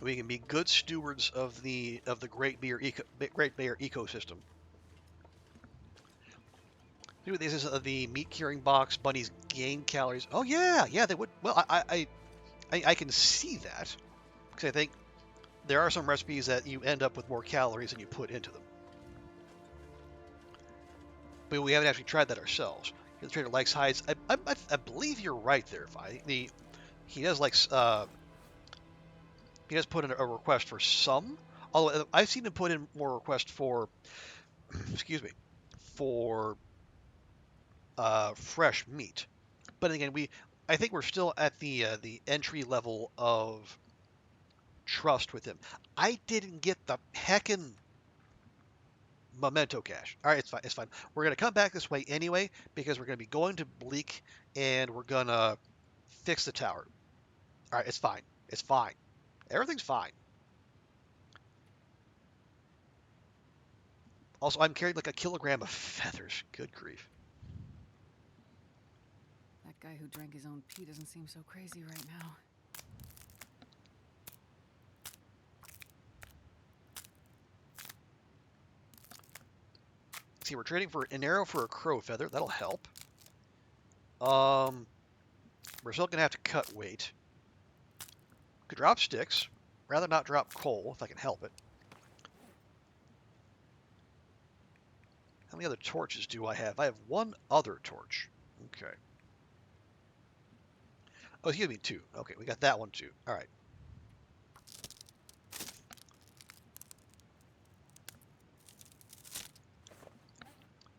Speaker 1: We can be good stewards of the Great Bear ecosystem. Dude, this is the meat curing box. Bunnies gain calories. Oh yeah, yeah, they would. Well, I can see that because I think there are some recipes that you end up with more calories than you put into them. But we haven't actually tried that ourselves. The trader likes hides. I believe you're right there. He does like he does put in a request for some. Although I've seen him put in more requests for excuse me, for fresh meat. But again, I think we're still at the entry level of trust with him. I didn't get the heckin' memento cache. All right, it's fine. It's fine. We're gonna come back this way anyway because we're gonna be going to Bleak and we're gonna fix the tower. All right, it's fine. It's fine. Everything's fine. Also, I'm carrying like a kilogram of feathers. Good grief.
Speaker 2: That guy who drank his own pee doesn't seem so crazy right now.
Speaker 1: See, we're trading for an arrow for a crow feather. That'll help. We're still gonna have to cut weight. Could drop sticks. Rather not drop coal if I can help it. How many other torches do I have? I have one other torch. Okay. Oh, excuse me, two. Okay, we got that one too. All right.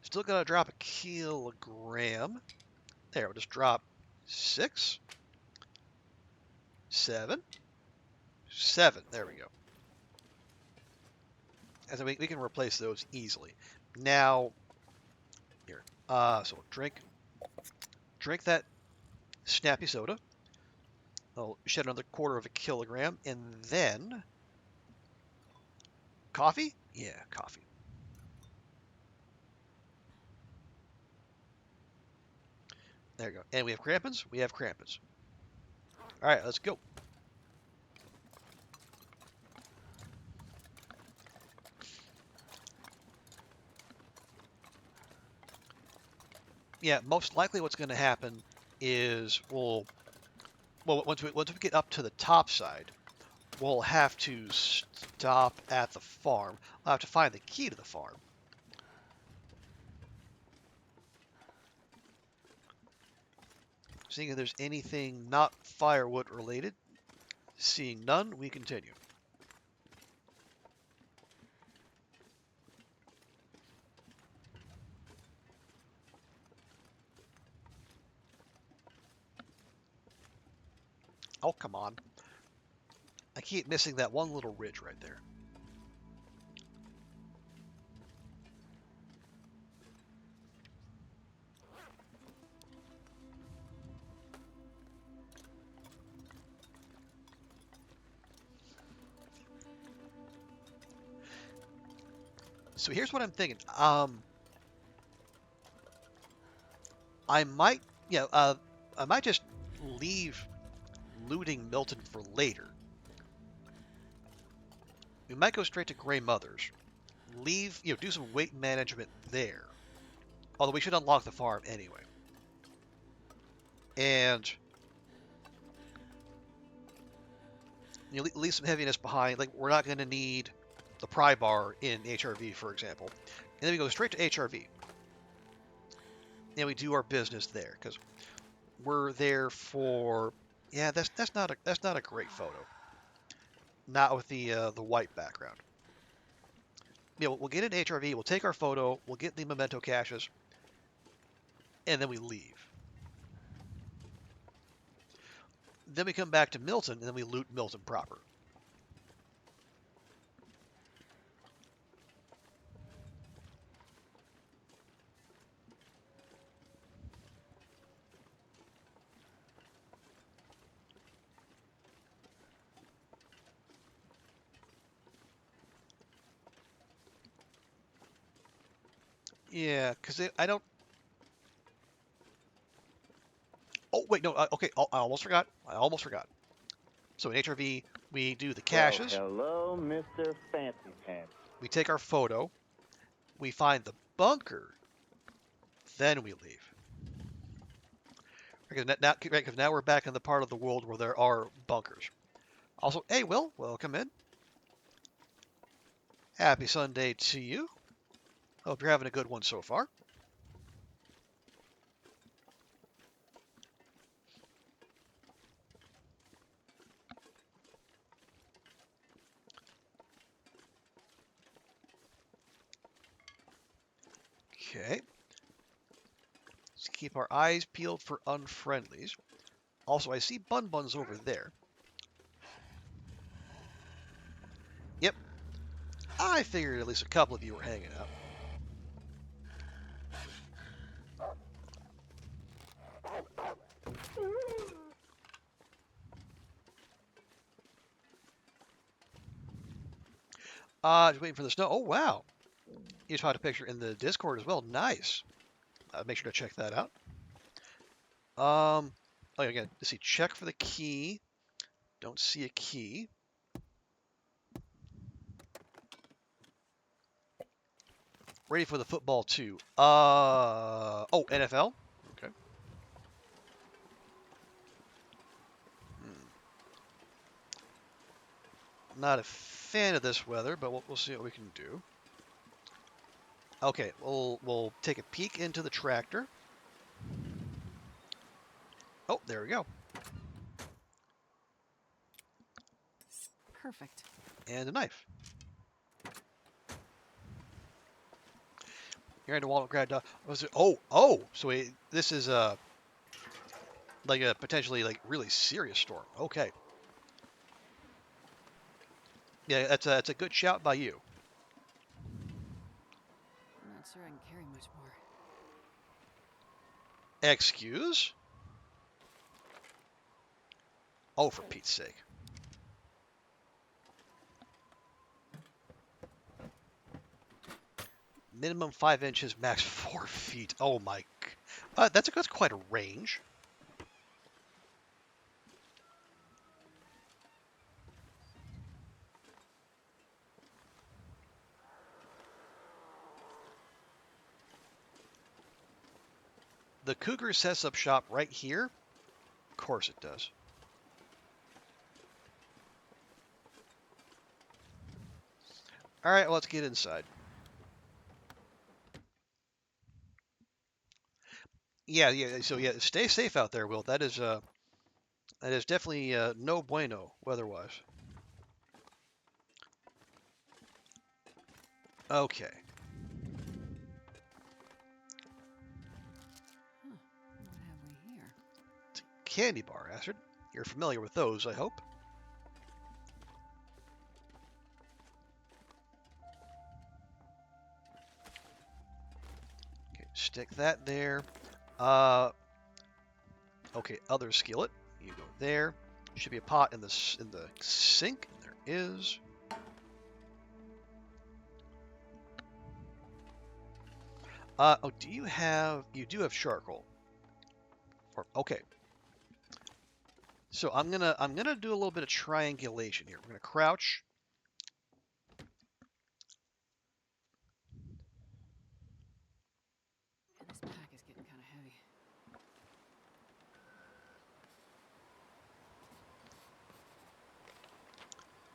Speaker 1: Still gonna drop a kilogram. There, we'll just drop 6, 7, 7. There we go. And then we can replace those easily. Now, here. So drink that snappy soda. I'll shed another quarter of a kilogram, and then coffee. Yeah, coffee. There you go. And we have crampons. We have crampons. All right, let's go. Yeah, most likely what's going to happen is once we get up to the top side, we'll have to stop at the farm. I'll have to find the key to the farm. Seeing if there's anything not firewood related. Seeing none, we continue. Oh, come on. I keep missing that one little ridge right there. So here's what I'm thinking. I might, I might just leave looting Milton for later. We might go straight to Grey Mother's. Leave, do some weight management there. Although we should unlock the farm anyway. And leave some heaviness behind. Like, we're not going to need the pry bar in HRV, for example. And then we go straight to HRV. And we do our business there because we're there for. Yeah, that's not a great photo. Not with the white background. We'll get in HRV. We'll take our photo. We'll get the memento caches, and then we leave. Then we come back to Milton, and then we loot Milton proper. Yeah, because I don't. Oh wait, no. Okay, I almost forgot. So in HRV, we do the caches.
Speaker 3: Well, hello, Mr. Fancy Pants.
Speaker 1: We take our photo. We find the bunker. Then we leave. Because now we're back in the part of the world where there are bunkers. Also, hey, Will, welcome in. Happy Sunday to you. Hope you're having a good one so far. Okay. Let's keep our eyes peeled for unfriendlies. Also, I see bun-buns over there. Yep. I figured at least a couple of you were hanging out. Just waiting for the snow. Oh, wow. You just found a picture in the Discord as well. Nice. Make sure to check that out. Oh, again, let's see. Check for the key. Don't see a key. Ready for the football too. Oh, NFL. Okay. Not a fan of this weather, but we'll see what we can do. Okay, we'll take a peek into the tractor. Oh, there we go.
Speaker 2: Perfect.
Speaker 1: And a knife. You're into Walnut Grad. Oh. So this is like a potentially like really serious storm. Okay. Yeah, that's a good shout by you.
Speaker 2: I'm not sure I can carry much more.
Speaker 1: Excuse? Oh, for Pete's sake. Minimum 5 inches, max 4 feet. Oh my. That's quite a range. The cougar sets up shop right here. Of course it does. All right, well, let's get inside. Yeah. So yeah, stay safe out there, Will. That is definitely no bueno weather-wise. Okay.
Speaker 2: Huh. What have we here?
Speaker 1: Candy bar, Astrid. You're familiar with those, I hope. Okay, stick that there. Okay, other skillet. You go there. Should be a pot in the sink. There is. Oh, you do have charcoal. Okay. So I'm gonna do a little bit of triangulation here. We're gonna crouch.
Speaker 2: And this pack is getting kind of heavy.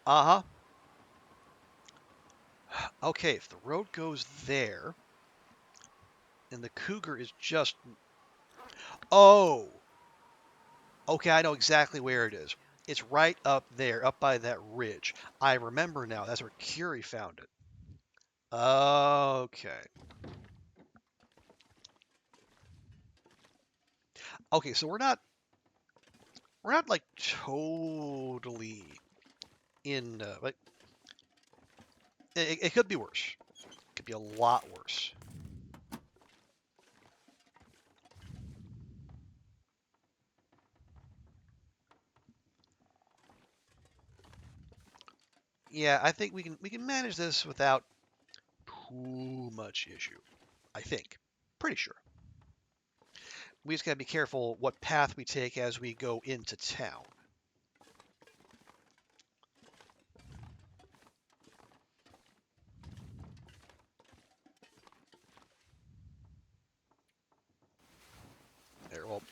Speaker 1: Uh-huh. Okay, if the road goes there, and the cougar is just... Oh! Okay, I know exactly where it is. It's right up there, up by that ridge. I remember now. That's where Curie found it. Okay. Okay, so we're not like totally in like it could be worse. It could be a lot worse. Yeah, I think we can manage this without too much issue. I think. Pretty sure. We just gotta be careful what path we take as we go into town. There, we'll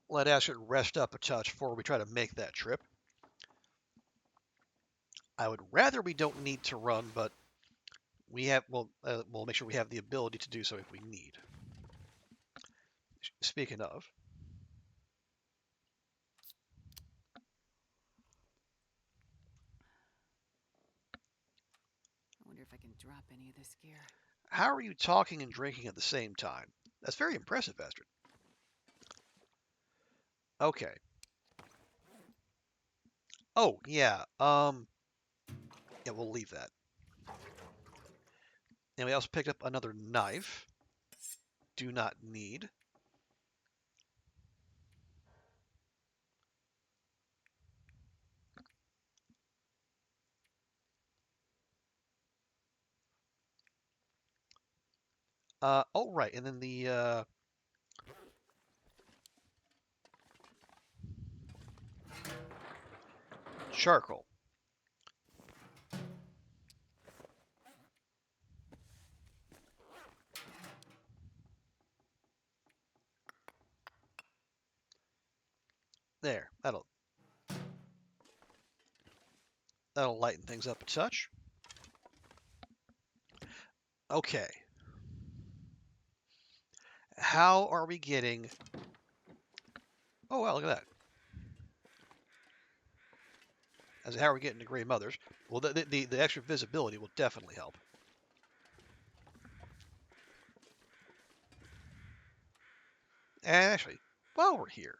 Speaker 1: let Astrid rest up a touch before we try to make that trip. I would rather we don't need to run, but we'll make sure we have the ability to do so if we need. Speaking of,
Speaker 2: I wonder if I can drop any of this gear.
Speaker 1: How are you talking and drinking at the same time? That's very impressive, Astrid. Okay. Oh, yeah. Yeah, we'll leave that. And we also picked up another knife. Do not need. Oh, right. And then the charcoal. There. That'll lighten things up a touch. Okay. How are we getting... Oh, wow, look at that. As how are we getting to Gray Mothers? Well, the extra visibility will definitely help. And actually, while we're here,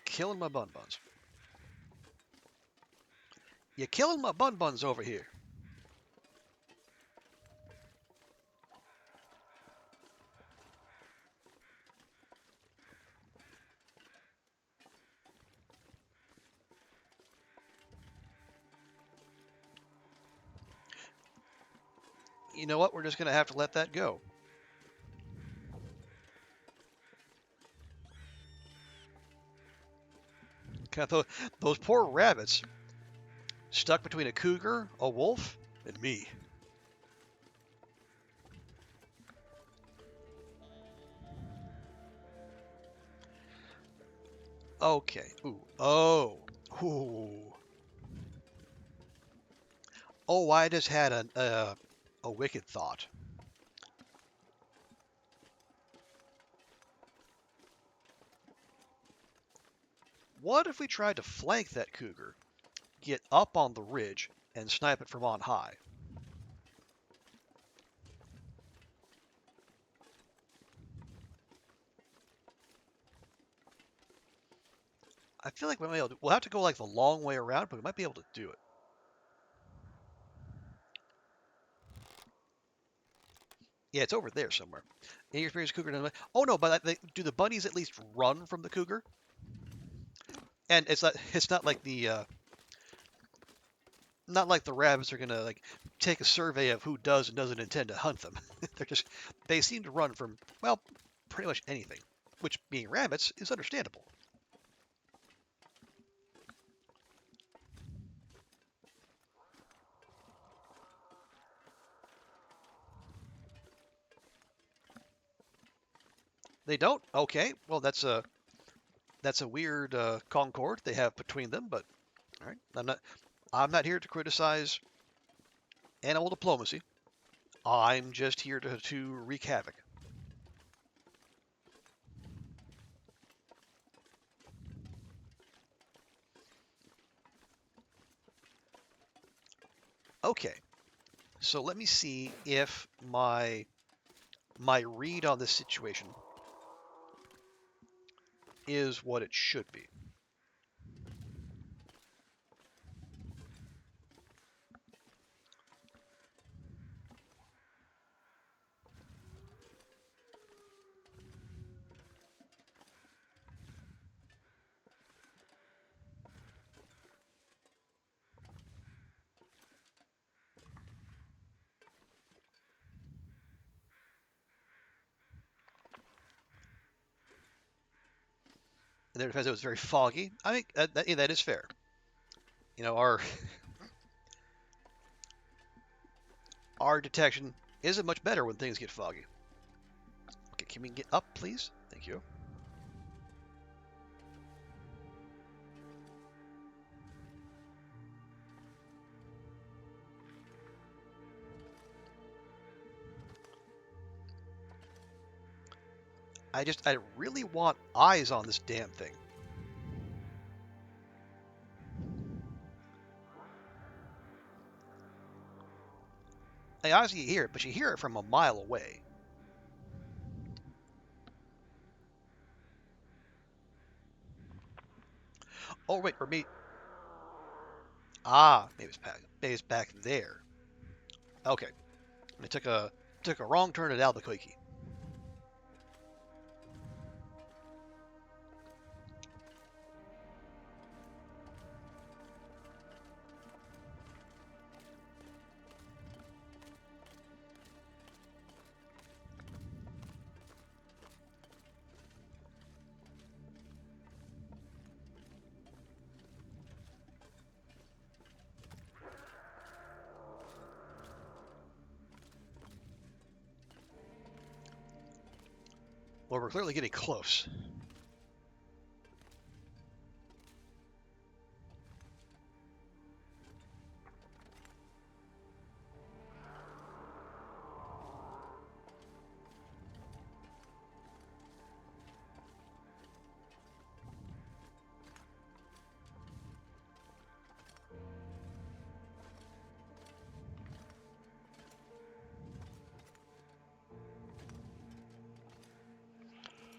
Speaker 1: killing my bun-buns. You're killing my bun-buns over here. You know what? We're just going to have to let that go. Those poor rabbits stuck between a cougar, a wolf, and me. Okay. Ooh. Oh. Ooh. Oh, I just had a wicked thought. What if we tried to flank that cougar, get up on the ridge, and snipe it from on high? I feel like we might be able to, we'll have to go like the long way around, but we might be able to do it. Yeah, it's over there somewhere. Any experience cougar? Oh no, but do the bunnies at least run from the cougar? And it's not like the not like the rabbits are gonna like take a survey of who does and doesn't intend to hunt them. They seem to run from, well, pretty much anything, which being rabbits is understandable. They don't? Okay, well that's a weird concord they have between them, but all right. I'm not here to criticize animal diplomacy. I'm just here to wreak havoc. Okay, so let me see if my read on this situation is what it should be. And there, because it was very foggy. I think yeah, that is fair. You know, our detection isn't much better when things get foggy. Okay, can we get up, please? Thank you. I really want eyes on this damn thing. I obviously hear it, but you hear it from a mile away. Oh wait, or maybe maybe it's back there. Okay, I took a wrong turn at Albuquerque. Well, we're clearly getting close.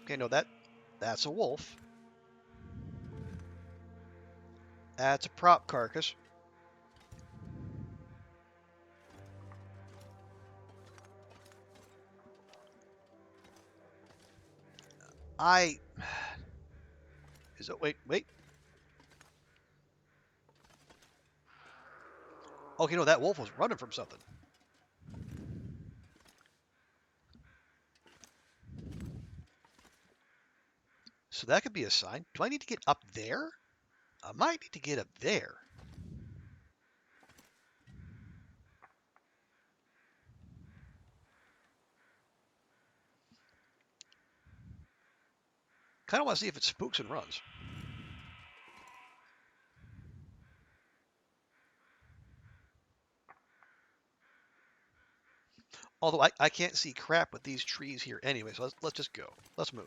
Speaker 1: Okay, no, that's a wolf. That's a prop carcass. I is it wait. Okay, no, that wolf was running from something. So that could be a sign. Do I need to get up there? I might need to get up there. Kind of want to see if it spooks and runs. Although I can't see crap with these trees here anyway, so let's just go. Let's move.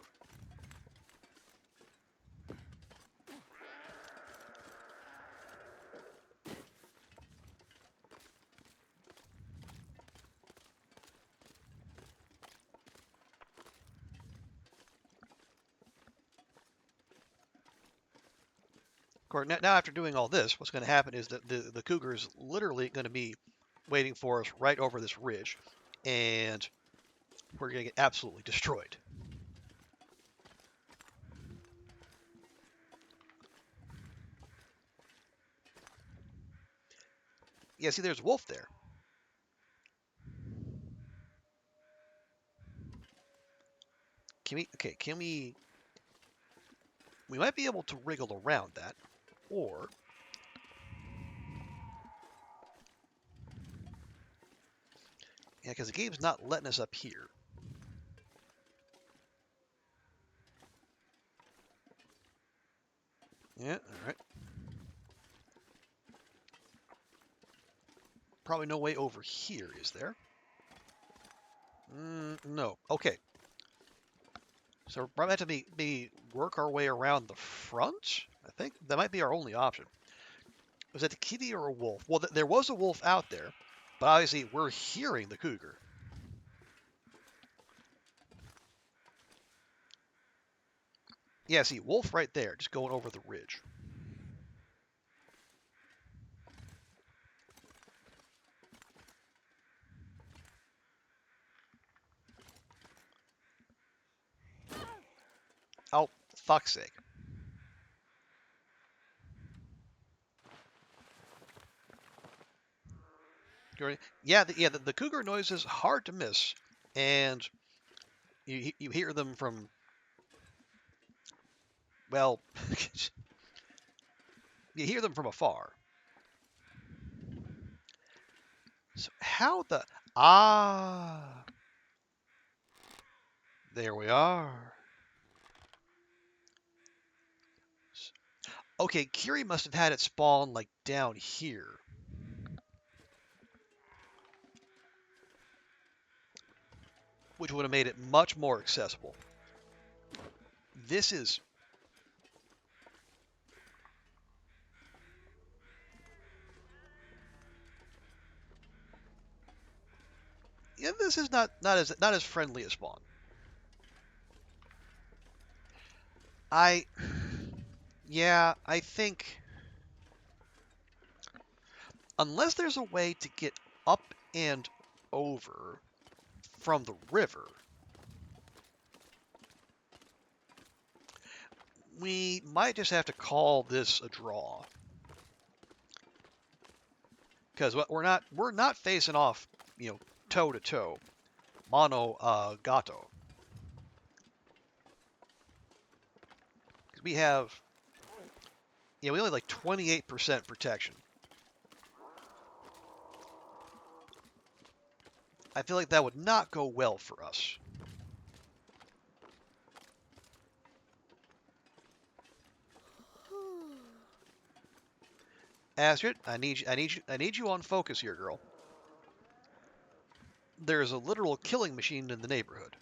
Speaker 1: Of course, now after doing all this, what's going to happen is that the cougar is literally going to be waiting for us right over this ridge, and we're going to get absolutely destroyed. Yeah, see, there's a wolf there. Can we might be able to wriggle around that, or yeah, because the game's not letting us up here. Yeah, all right. Probably no way over here, is there? No. Okay. So we're probably have to be work our way around the front. I think that might be our only option. Was that the kitty or a wolf? Well, there was a wolf out there, but obviously we're hearing the cougar. Yeah, see, wolf right there, just going over the ridge. Oh, fuck's sake. Yeah, the cougar noise is hard to miss, and you hear them from, well, you hear them from afar. So how the there we are. Okay, Kiri must have had it spawn like down here. Which would have made it much more accessible. this is... Yeah, this is not as friendly as Spawn. Yeah, I think unless there's a way to get up and over from the river, we might just have to call this a draw. Because we're not facing off, toe to toe, mono gato. Because we only have like 28% protection. I feel like that would not go well for us. Astrid, I need you on focus here, girl. There is a literal killing machine in the neighborhood.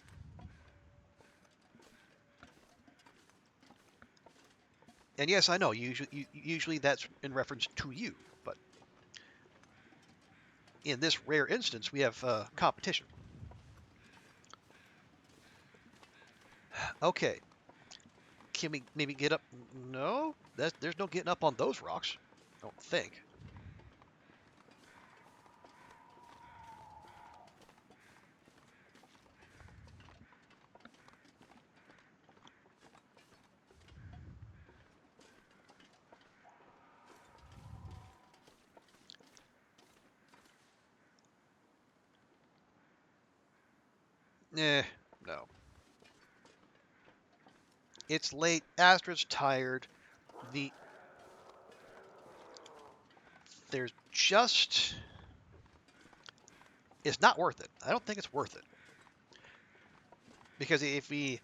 Speaker 1: And yes, I know, usually that's in reference to you, but in this rare instance, we have competition. Okay, can we maybe get up? No, there's no getting up on those rocks. I don't think. Eh, no. It's late. Astrid's tired. There's just... It's not worth it. I don't think it's worth it. Because if it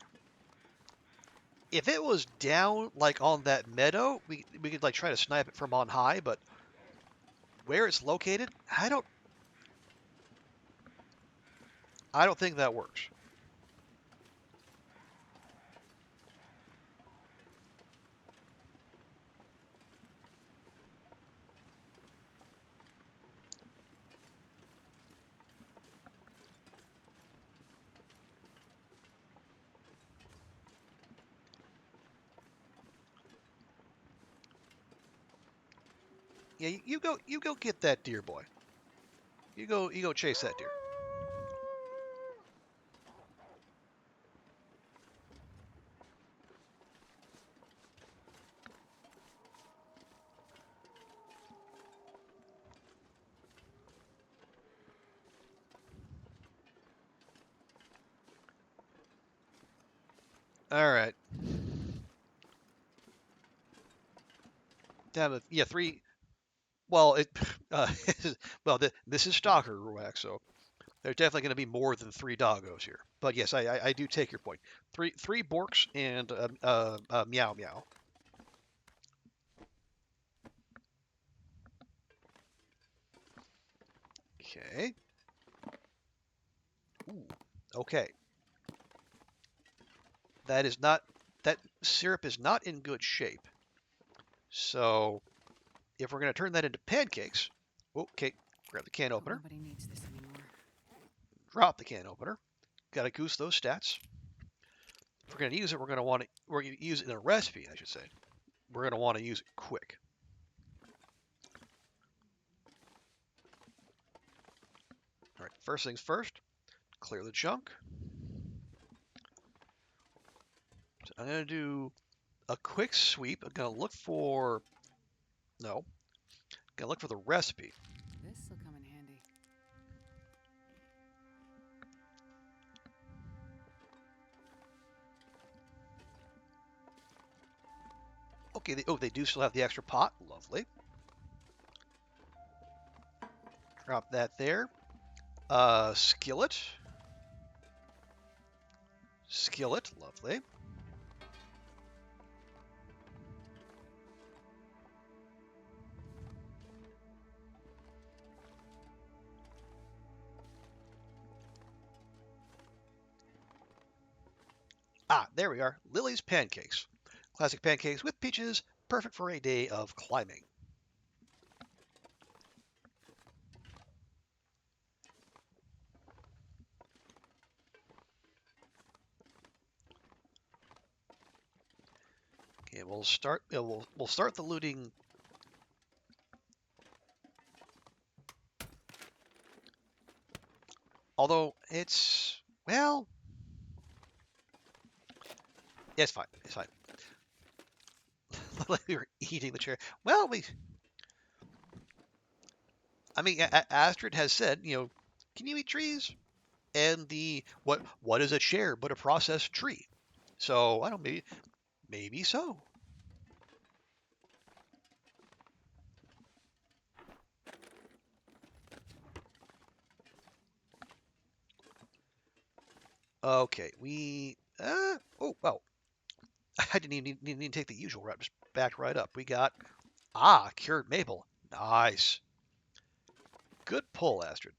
Speaker 1: was down like on that meadow, we could like try to snipe it from on high, but where it's located, I don't think that works. Yeah, you go get that deer, boy. You go chase that deer. All right. Damn it. Yeah, three. Well, uh, this is Stalker Ruach, so there's definitely going to be more than 3 doggos here. But yes, I do take your point. Three borks and meow meow. Okay. Ooh. Okay. That syrup is not in good shape. So if we're going to turn that into pancakes, okay, grab the can opener,
Speaker 2: Nobody needs this anymore.
Speaker 1: drop the can opener. Got to goose those stats. If we're going to use it, we're going to use it in a recipe, I should say. We're going to want to use it quick. All right, first things first, clear the junk. So I'm going to do a quick sweep. I'm going to look for, no, I'm going to look for the recipe.
Speaker 2: This will come in handy.
Speaker 1: Okay, they do still have the extra pot. Lovely. Drop that there. Skillet. Skillet, lovely. Ah, there we are. Lily's pancakes. Classic pancakes with peaches, perfect for a day of climbing. Okay, we'll start. We'll start the looting. Although it's well, yeah, it's fine. It's fine. Like we were eating the chair. Well, I mean, Astrid has said, can you eat trees? And what is a chair but a processed tree? So I don't know, maybe so. Okay, oh well, I didn't even need to take the usual route. Just backed right up. We got cured maple. Nice, good pull, Astrid.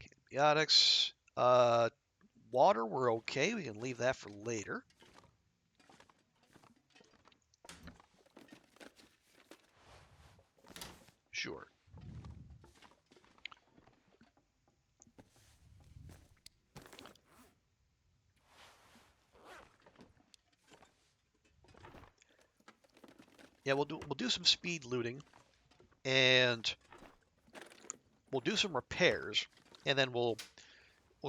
Speaker 1: Antibiotics. Water, we're okay. We can leave that for later. Sure. Yeah, we'll do some speed looting, and we'll do some repairs, and then we'll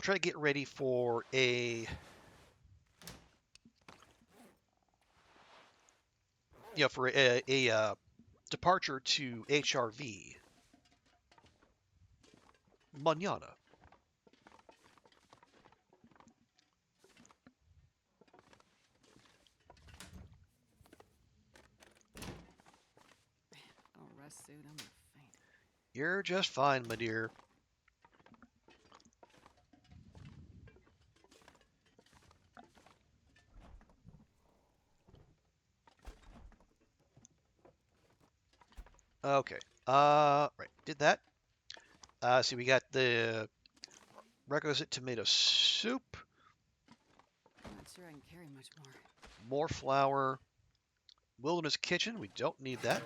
Speaker 1: try to get ready for a departure to HRV manana.
Speaker 2: Oh, rest suit, I'm gonna faint.
Speaker 1: You're just fine, my dear. Okay. Right. Did that. See, we got the requisite tomato soup,
Speaker 2: I'm not sure I can carry much more.
Speaker 1: more flour, wilderness kitchen. We don't need that.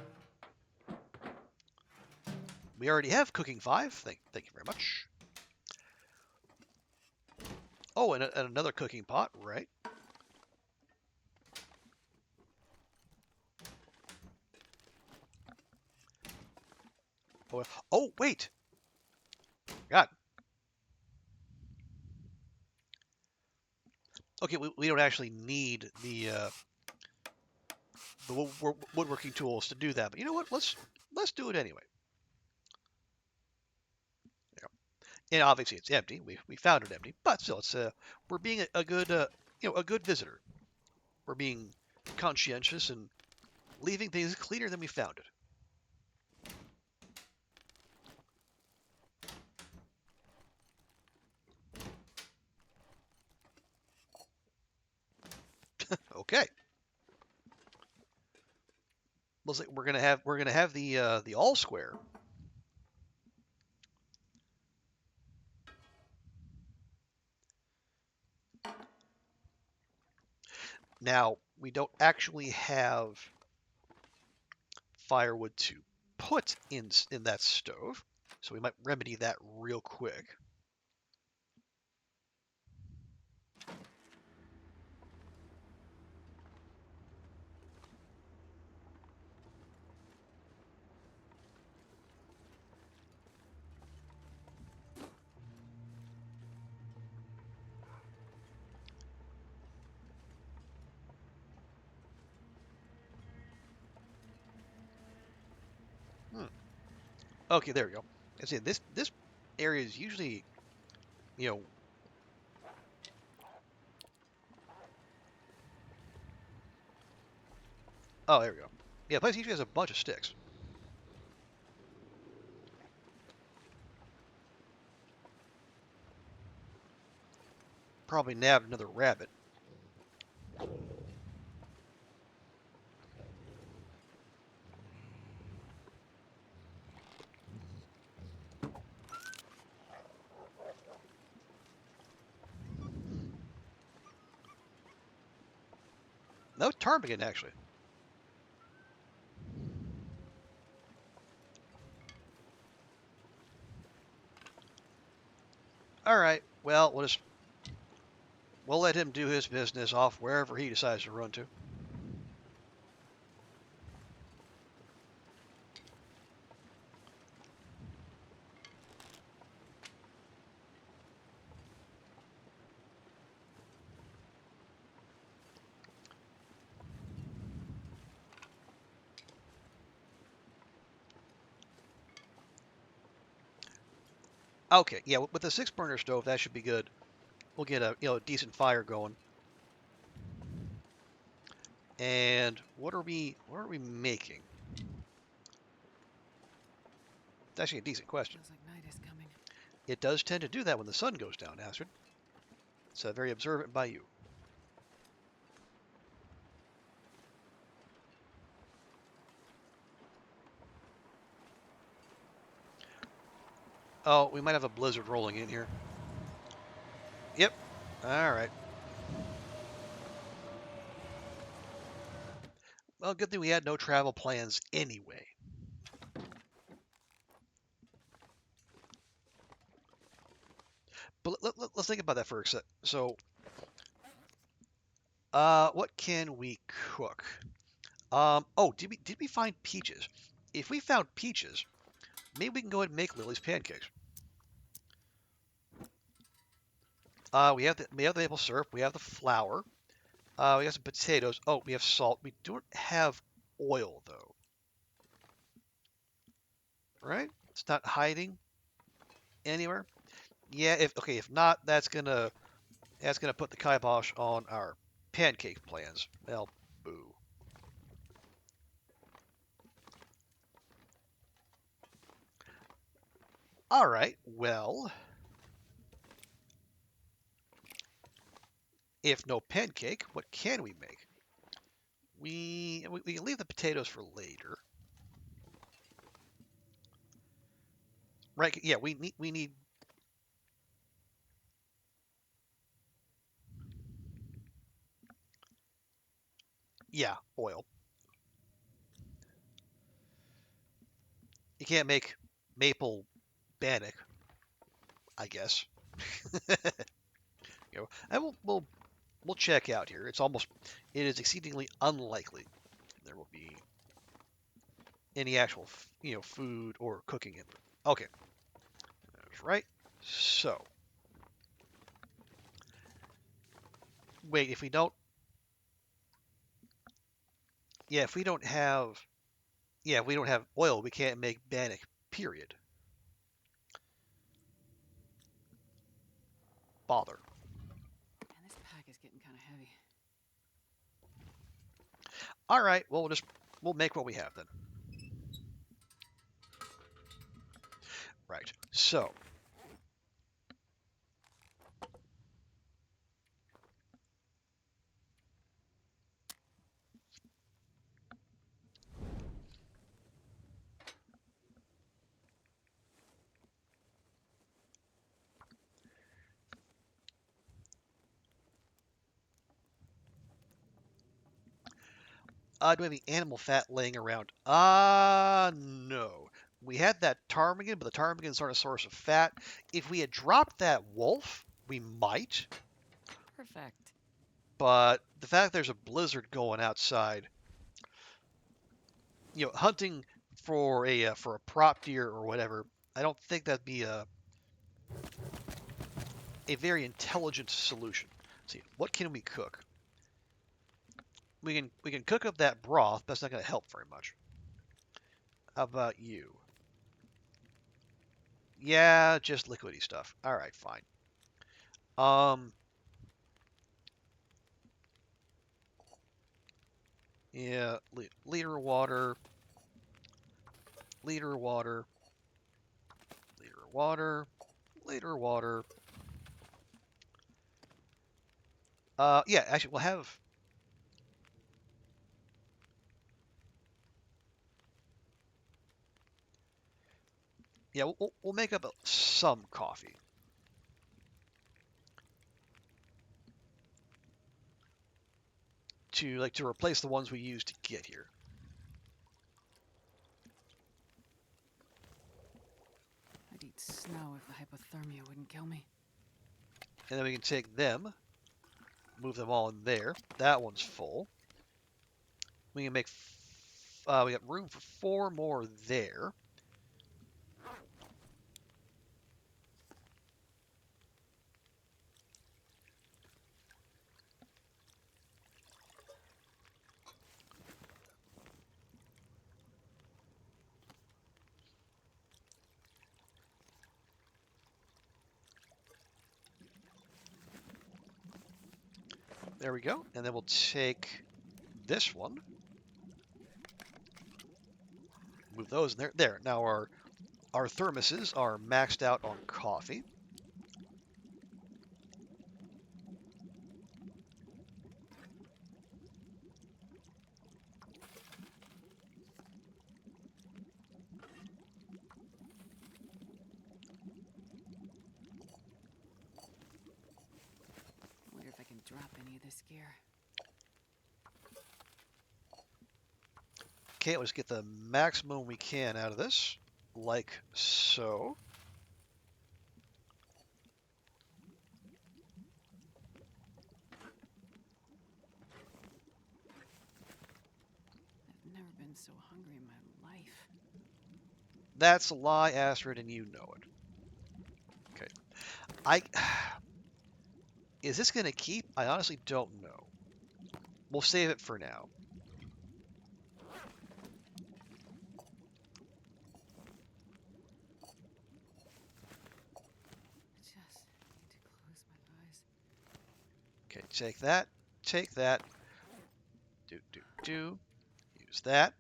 Speaker 1: We already have cooking 5. Thank you very much. Oh, and another cooking pot, right? Oh, wait. God. Okay, we don't actually need the woodworking tools to do that, but you know what? Let's do it anyway. And obviously it's empty. We found it empty, but still, we're being a good a good visitor. We're being conscientious and leaving things cleaner than we found it. Okay. Looks like we're gonna have the all square. Now we don't actually have firewood to put in that stove, so we might remedy that real quick. Hmm. Okay, there we go. I see this area is usually, you know. Oh, there we go. Yeah, the place usually has a bunch of sticks. Probably nabbed another rabbit. No, ptarmigan, actually. All right. Well, we'll let him do his business off wherever he decides to run to. Okay, yeah, with the 6 burner stove, that should be good. We'll get a decent fire going. And what are we making? It's actually a decent question.
Speaker 2: Feels like night is coming.
Speaker 1: It does tend to do that when the sun goes down, Astrid. It's very observant by you. Oh, we might have a blizzard rolling in here. Yep. All right. Well, good thing we had no travel plans anyway. But let's think about that for a sec. So, what can we cook? Oh, did we find peaches? If we found peaches, maybe we can go ahead and make Lily's pancakes. We have the maple syrup. We have the flour. We have some potatoes. Oh, we have salt. We don't have oil though, right? It's not hiding anywhere. Yeah. If not, that's gonna put the kibosh on our pancake plans. Well, boo. All right. Well, if no pancake, what can we make? We can leave the potatoes for later. Right? Yeah, we need. Yeah, oil. You can't make maple bannock, I guess. And we'll check out here. It is exceedingly unlikely there will be any actual food or cooking in there. Okay, that's right. So wait, if we don't have if we don't have oil, we can't make bannock. Period. Bother.
Speaker 2: Man, this pack is getting kind of heavy.
Speaker 1: All right. Well, we'll make what we have then. Right. So do we have any animal fat laying around? No. We had that ptarmigan, but the ptarmigans aren't a source of fat. If we had dropped that wolf, we might.
Speaker 2: Perfect.
Speaker 1: But the fact there's a blizzard going outside, hunting for a prop deer or whatever, I don't think that'd be a very intelligent solution. Let's see, what can we cook? We can cook up that broth, but that's not going to help very much. How about you? Yeah, just liquidy stuff. All right, fine. Um, yeah, liter of water, liter of water, liter of water, liter of water. Yeah, actually, we'll have. Yeah, we'll make up some coffee. to replace the ones we used to get here.
Speaker 2: I'd eat snow if the hypothermia wouldn't kill me.
Speaker 1: And then we can take them, move them all in there. That one's full. We can make, we got room for 4 more there. There we go. And then we'll take this one. Move those in there. There. Now our thermoses are maxed out on coffee.
Speaker 2: I wonder if I can drop any of this gear.
Speaker 1: Okay, let's get the maximum we can out of this, like so.
Speaker 2: I've never been so hungry in my life.
Speaker 1: That's a lie, Astrid, and you know it. Okay. Is this going to keep? I honestly don't know. We'll save it for now.
Speaker 2: Just need to close my eyes.
Speaker 1: Okay, take that. Use that.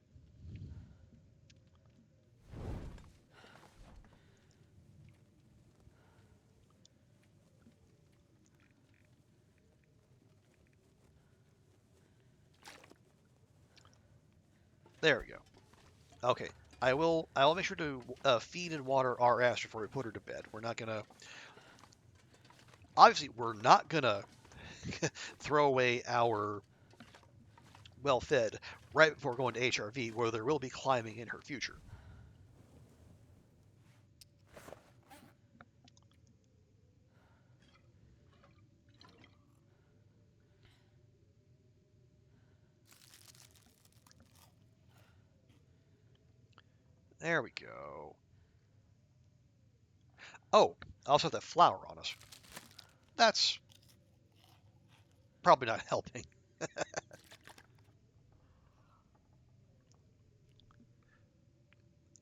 Speaker 1: There we go. Okay, I will make sure to feed and water our Astrid before we put her to bed. We're not gonna. Obviously, we're not gonna throw away our well-fed right before going to HRV, where there will be climbing in her future. There we go. Oh, I also have that flour on us. That's probably not helping.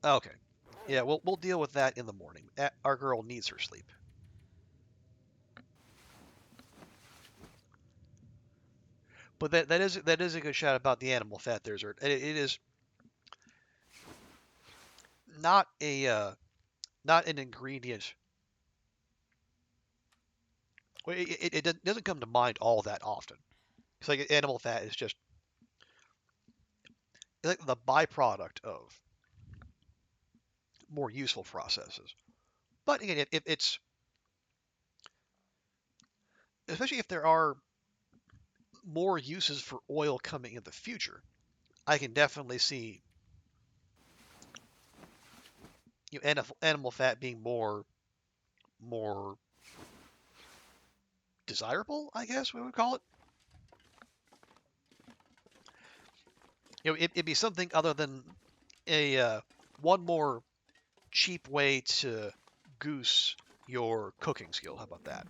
Speaker 1: Okay. Yeah, we'll deal with that in the morning. Our girl needs her sleep. But that is a good shout about the animal fat there, Zerd. It is not not an ingredient. Well, it doesn't come to mind all that often. It's like animal fat is just like the byproduct of more useful processes. But again, if it's especially if there are more uses for oil coming in the future, I can definitely see animal fat being more desirable, I guess we would call it. It'd be something other than a one more cheap way to goose your cooking skill. How about that?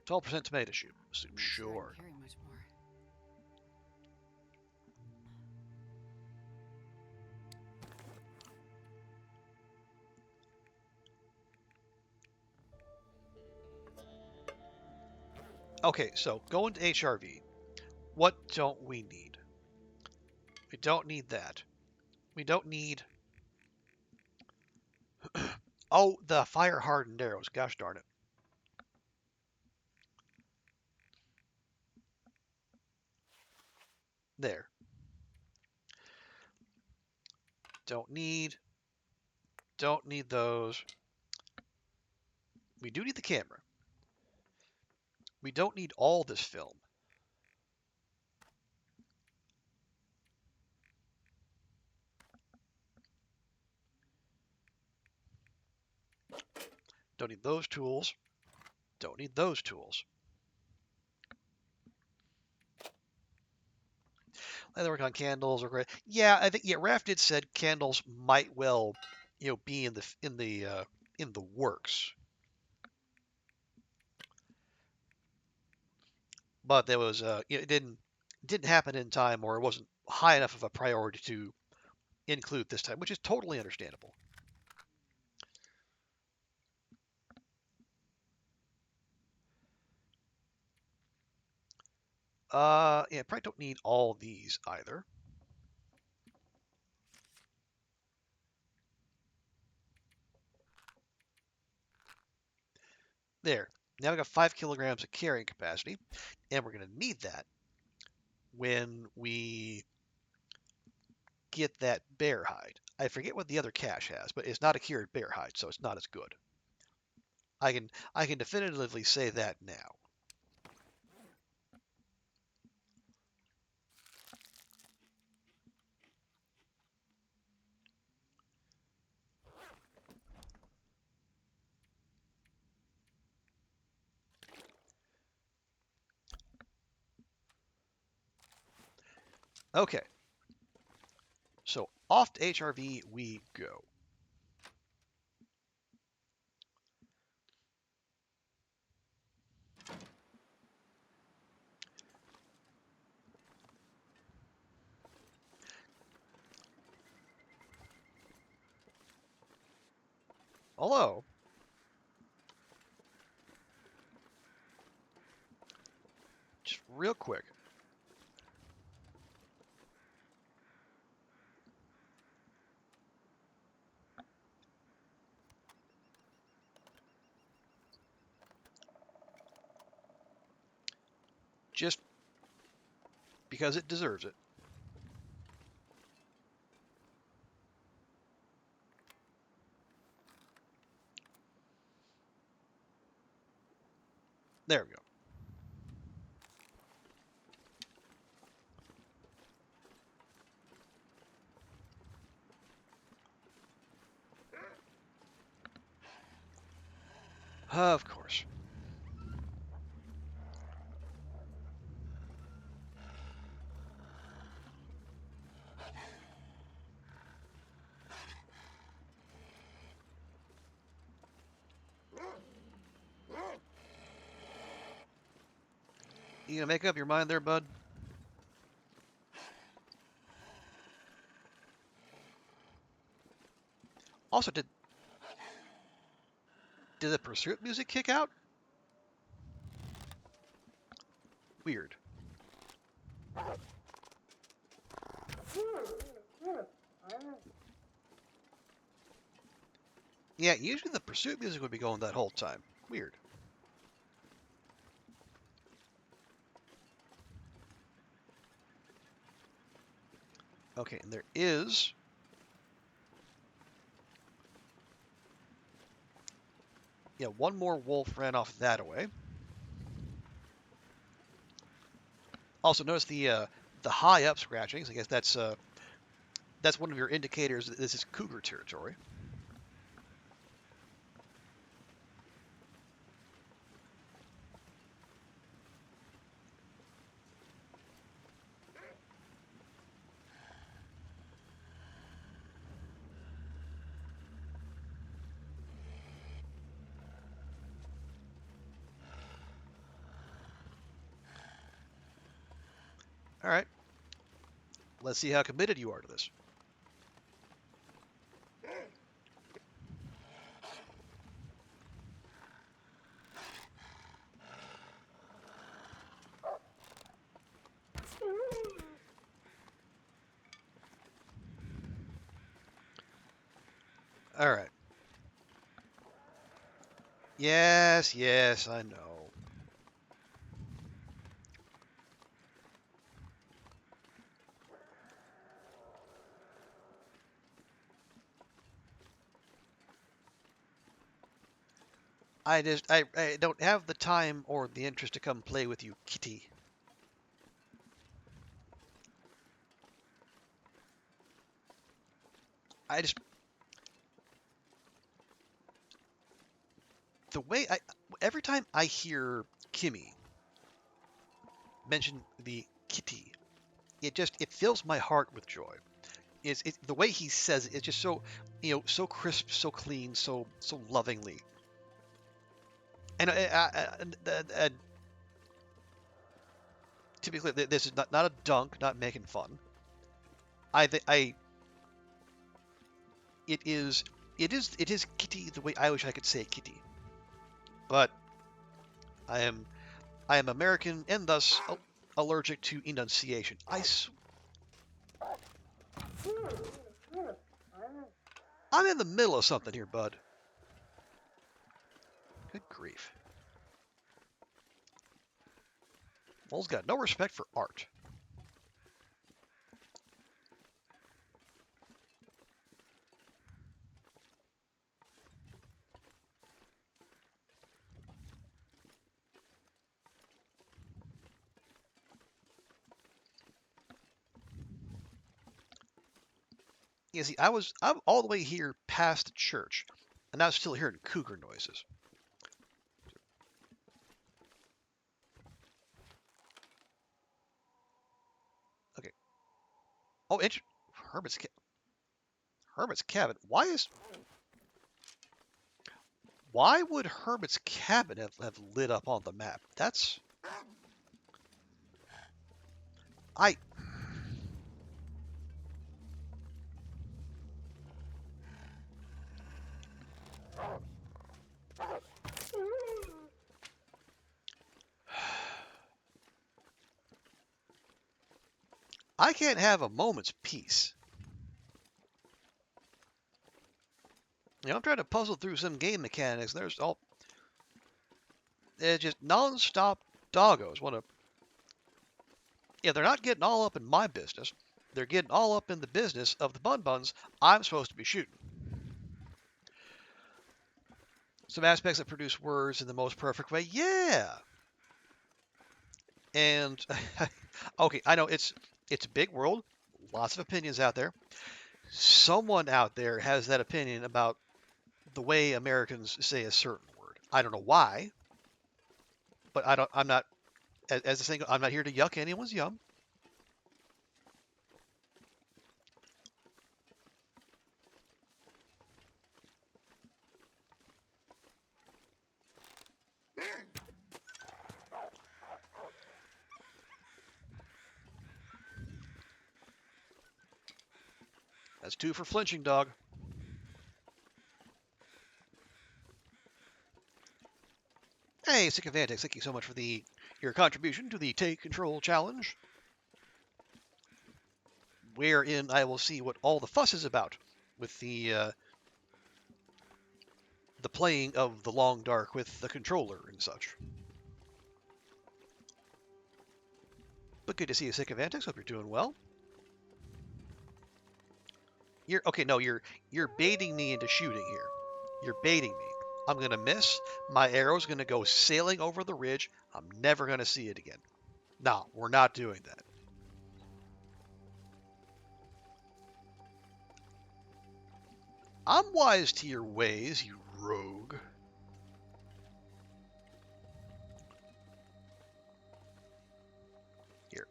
Speaker 1: 12% tomato soup.
Speaker 2: I'm not sure I
Speaker 1: Sure.
Speaker 2: can carry much more.
Speaker 1: Okay, so going to HRV. What don't we need? We don't need that. We don't need. Oh, the fire hardened arrows. Gosh darn it. There. Don't need those. We do need the camera. We don't need all this film. Don't need those tools. Don't need those tools. Let's work on candles. Or yeah, I think Raph did said candles might well, be in the works. But there was it didn't happen in time, or it wasn't high enough of a priority to include this time, which is totally understandable. Yeah, probably don't need all these either. There. Now we got 5 kilograms of carrying capacity, and we're going to need that when we get that bear hide. I forget what the other cache has, but it's not a cured bear hide, so it's not as good. I can definitively say that now. Okay. So off to HRV we go. Hello. Just real quick. Just because it deserves it. There we go. Of course. You gonna make up your mind there, bud? Also, did the pursuit music kick out? Weird. Yeah, usually the pursuit music would be going that whole time. Weird. Okay, and there is one more wolf ran off that way. Also, notice the high up scratchings. I guess that's one of your indicators that this is cougar territory. All right. Let's see how committed you are to this. All right. Yes, I know. I don't have the time or the interest to come play with you, kitty. I just the way every time I hear Kimmy mention the kitty, it fills my heart with joy. The way he says it's just so so crisp, so clean, so lovingly. And typically this is not a dunk, not making fun. I think I it is kitty the way I wish I could say kitty, but I am I am American and thus allergic to enunciation. I'm in the middle of something here, bud. Good grief. Wolf's got no respect for art. You see, I'm all the way here past the church, and I was still hearing cougar noises. Okay. Oh, Hermit's Hermit's cabin. Why would Hermit's cabin have lit up on the map? I I can't have a moment's peace. I'm trying to puzzle through some game mechanics. They're just non-stop doggos. They're not getting all up in my business. They're getting all up in the business of the bun-buns I'm supposed to be shooting. Some aspects that produce words in the most perfect way. Yeah. And okay, I know it's a big world, lots of opinions out there. Someone out there has that opinion about the way Americans say a certain word. I don't know why, but I'm not as the saying goes, I'm not here to yuck anyone's yum. That's 2 for flinching, dog. Hey, Sycophantics, thank you so much for your contribution to the Take Control Challenge, wherein I will see what all the fuss is about with the playing of the Long Dark with the controller and such. But good to see you, Sycophantics. Hope you're doing well. You're baiting me into shooting here. You're baiting me. I'm gonna miss. My arrow's gonna go sailing over the ridge. I'm never gonna see it again. No, we're not doing that. I'm wise to your ways, you rogue. Here.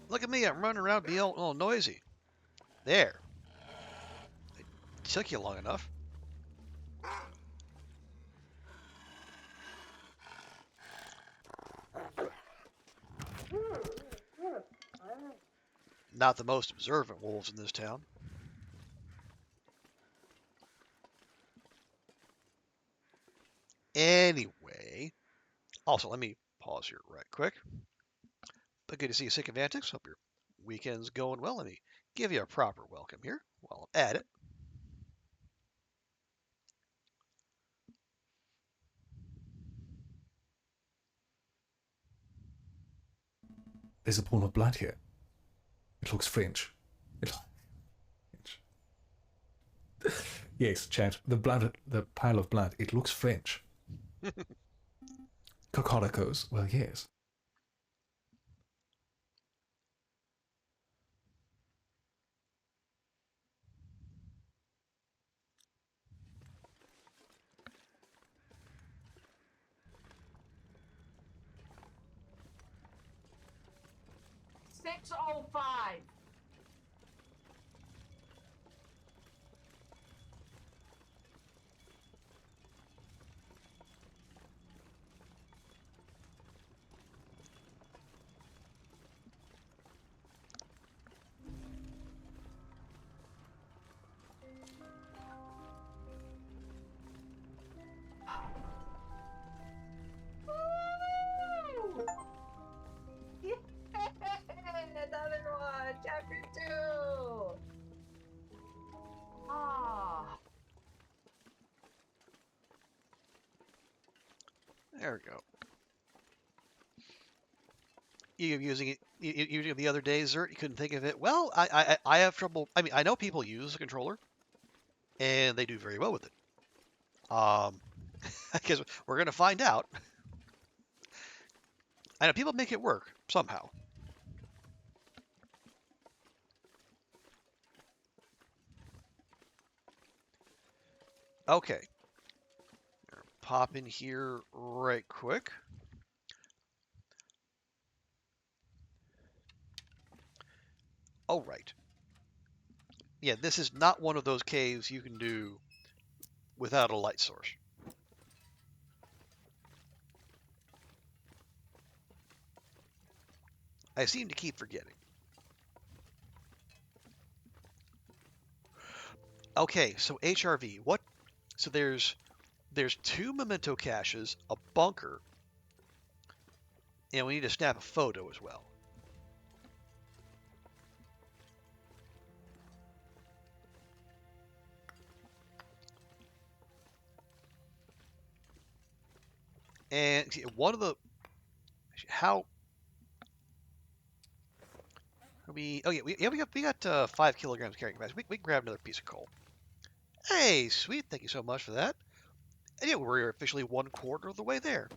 Speaker 1: Look at me, I'm running around being all noisy. There. It took you long enough. Not the most observant wolves in this town. Anyway, also let me pause here right quick. But good to see you, Sycophantics. Hope your weekend's going well. Let me give you a proper welcome here while I'm at it.
Speaker 4: There's a pool of blood here. It looks French. Yes, chat. The pile of blood, it looks French. Cocolicos, well, yes.
Speaker 5: $6.05. Woo! Yay! Another one! Chapter 2! Ah.
Speaker 1: There we go. You using it using it the other day, Zert? You couldn't think of it. Well, I have trouble. I mean, I know people use the controller, and they do very well with it. I guess we're gonna find out. I know people make it work somehow. Okay, pop in here right quick. Oh, right. Yeah, this is not one of those caves you can do without a light source. I seem to keep forgetting. Okay, so HRV. What? So there's 2 memento caches, a bunker, and we need to snap a photo as well. And one of the how we we got 5 kilograms carrying capacity. We can grab another piece of coal. Hey, sweet! Thank you so much for that. And yeah, we're officially 1/4 of the way there.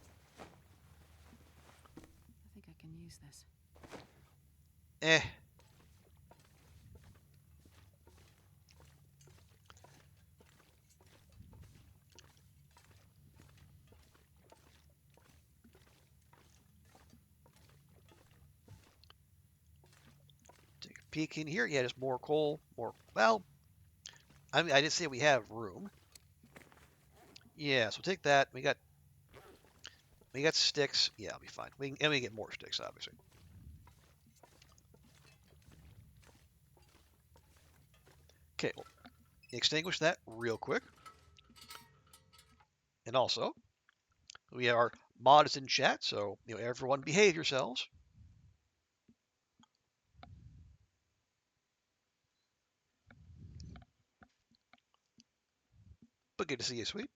Speaker 2: I think I can use this.
Speaker 1: Eh. Take a peek in here. Yeah, just more coal. More. Well, I mean, I did say we have room. Yeah, so take that. We got sticks. Yeah, I'll be fine. We get more sticks, obviously. Okay, well, extinguish that real quick. And also, we have our mods in chat, so everyone behave yourselves. But good to see you, sweet.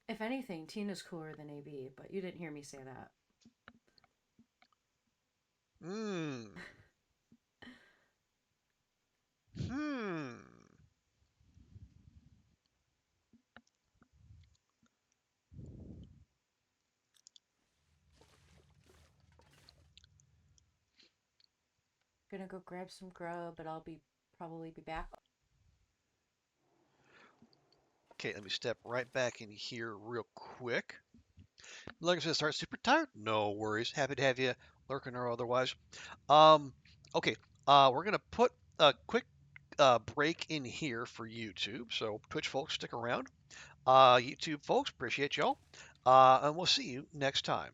Speaker 6: If anything, Tina's cooler than AB, but you didn't hear me say that.
Speaker 1: Hmm. Hmm.
Speaker 6: Gonna go grab some grub, but I'll probably be back.
Speaker 1: Okay, let me step right back in here real quick. Like I said, start super tired? No worries. Happy to have you lurking or otherwise. Okay, we're gonna put a quick break in here for YouTube. So Twitch folks, stick around. YouTube folks, appreciate y'all. And we'll see you next time.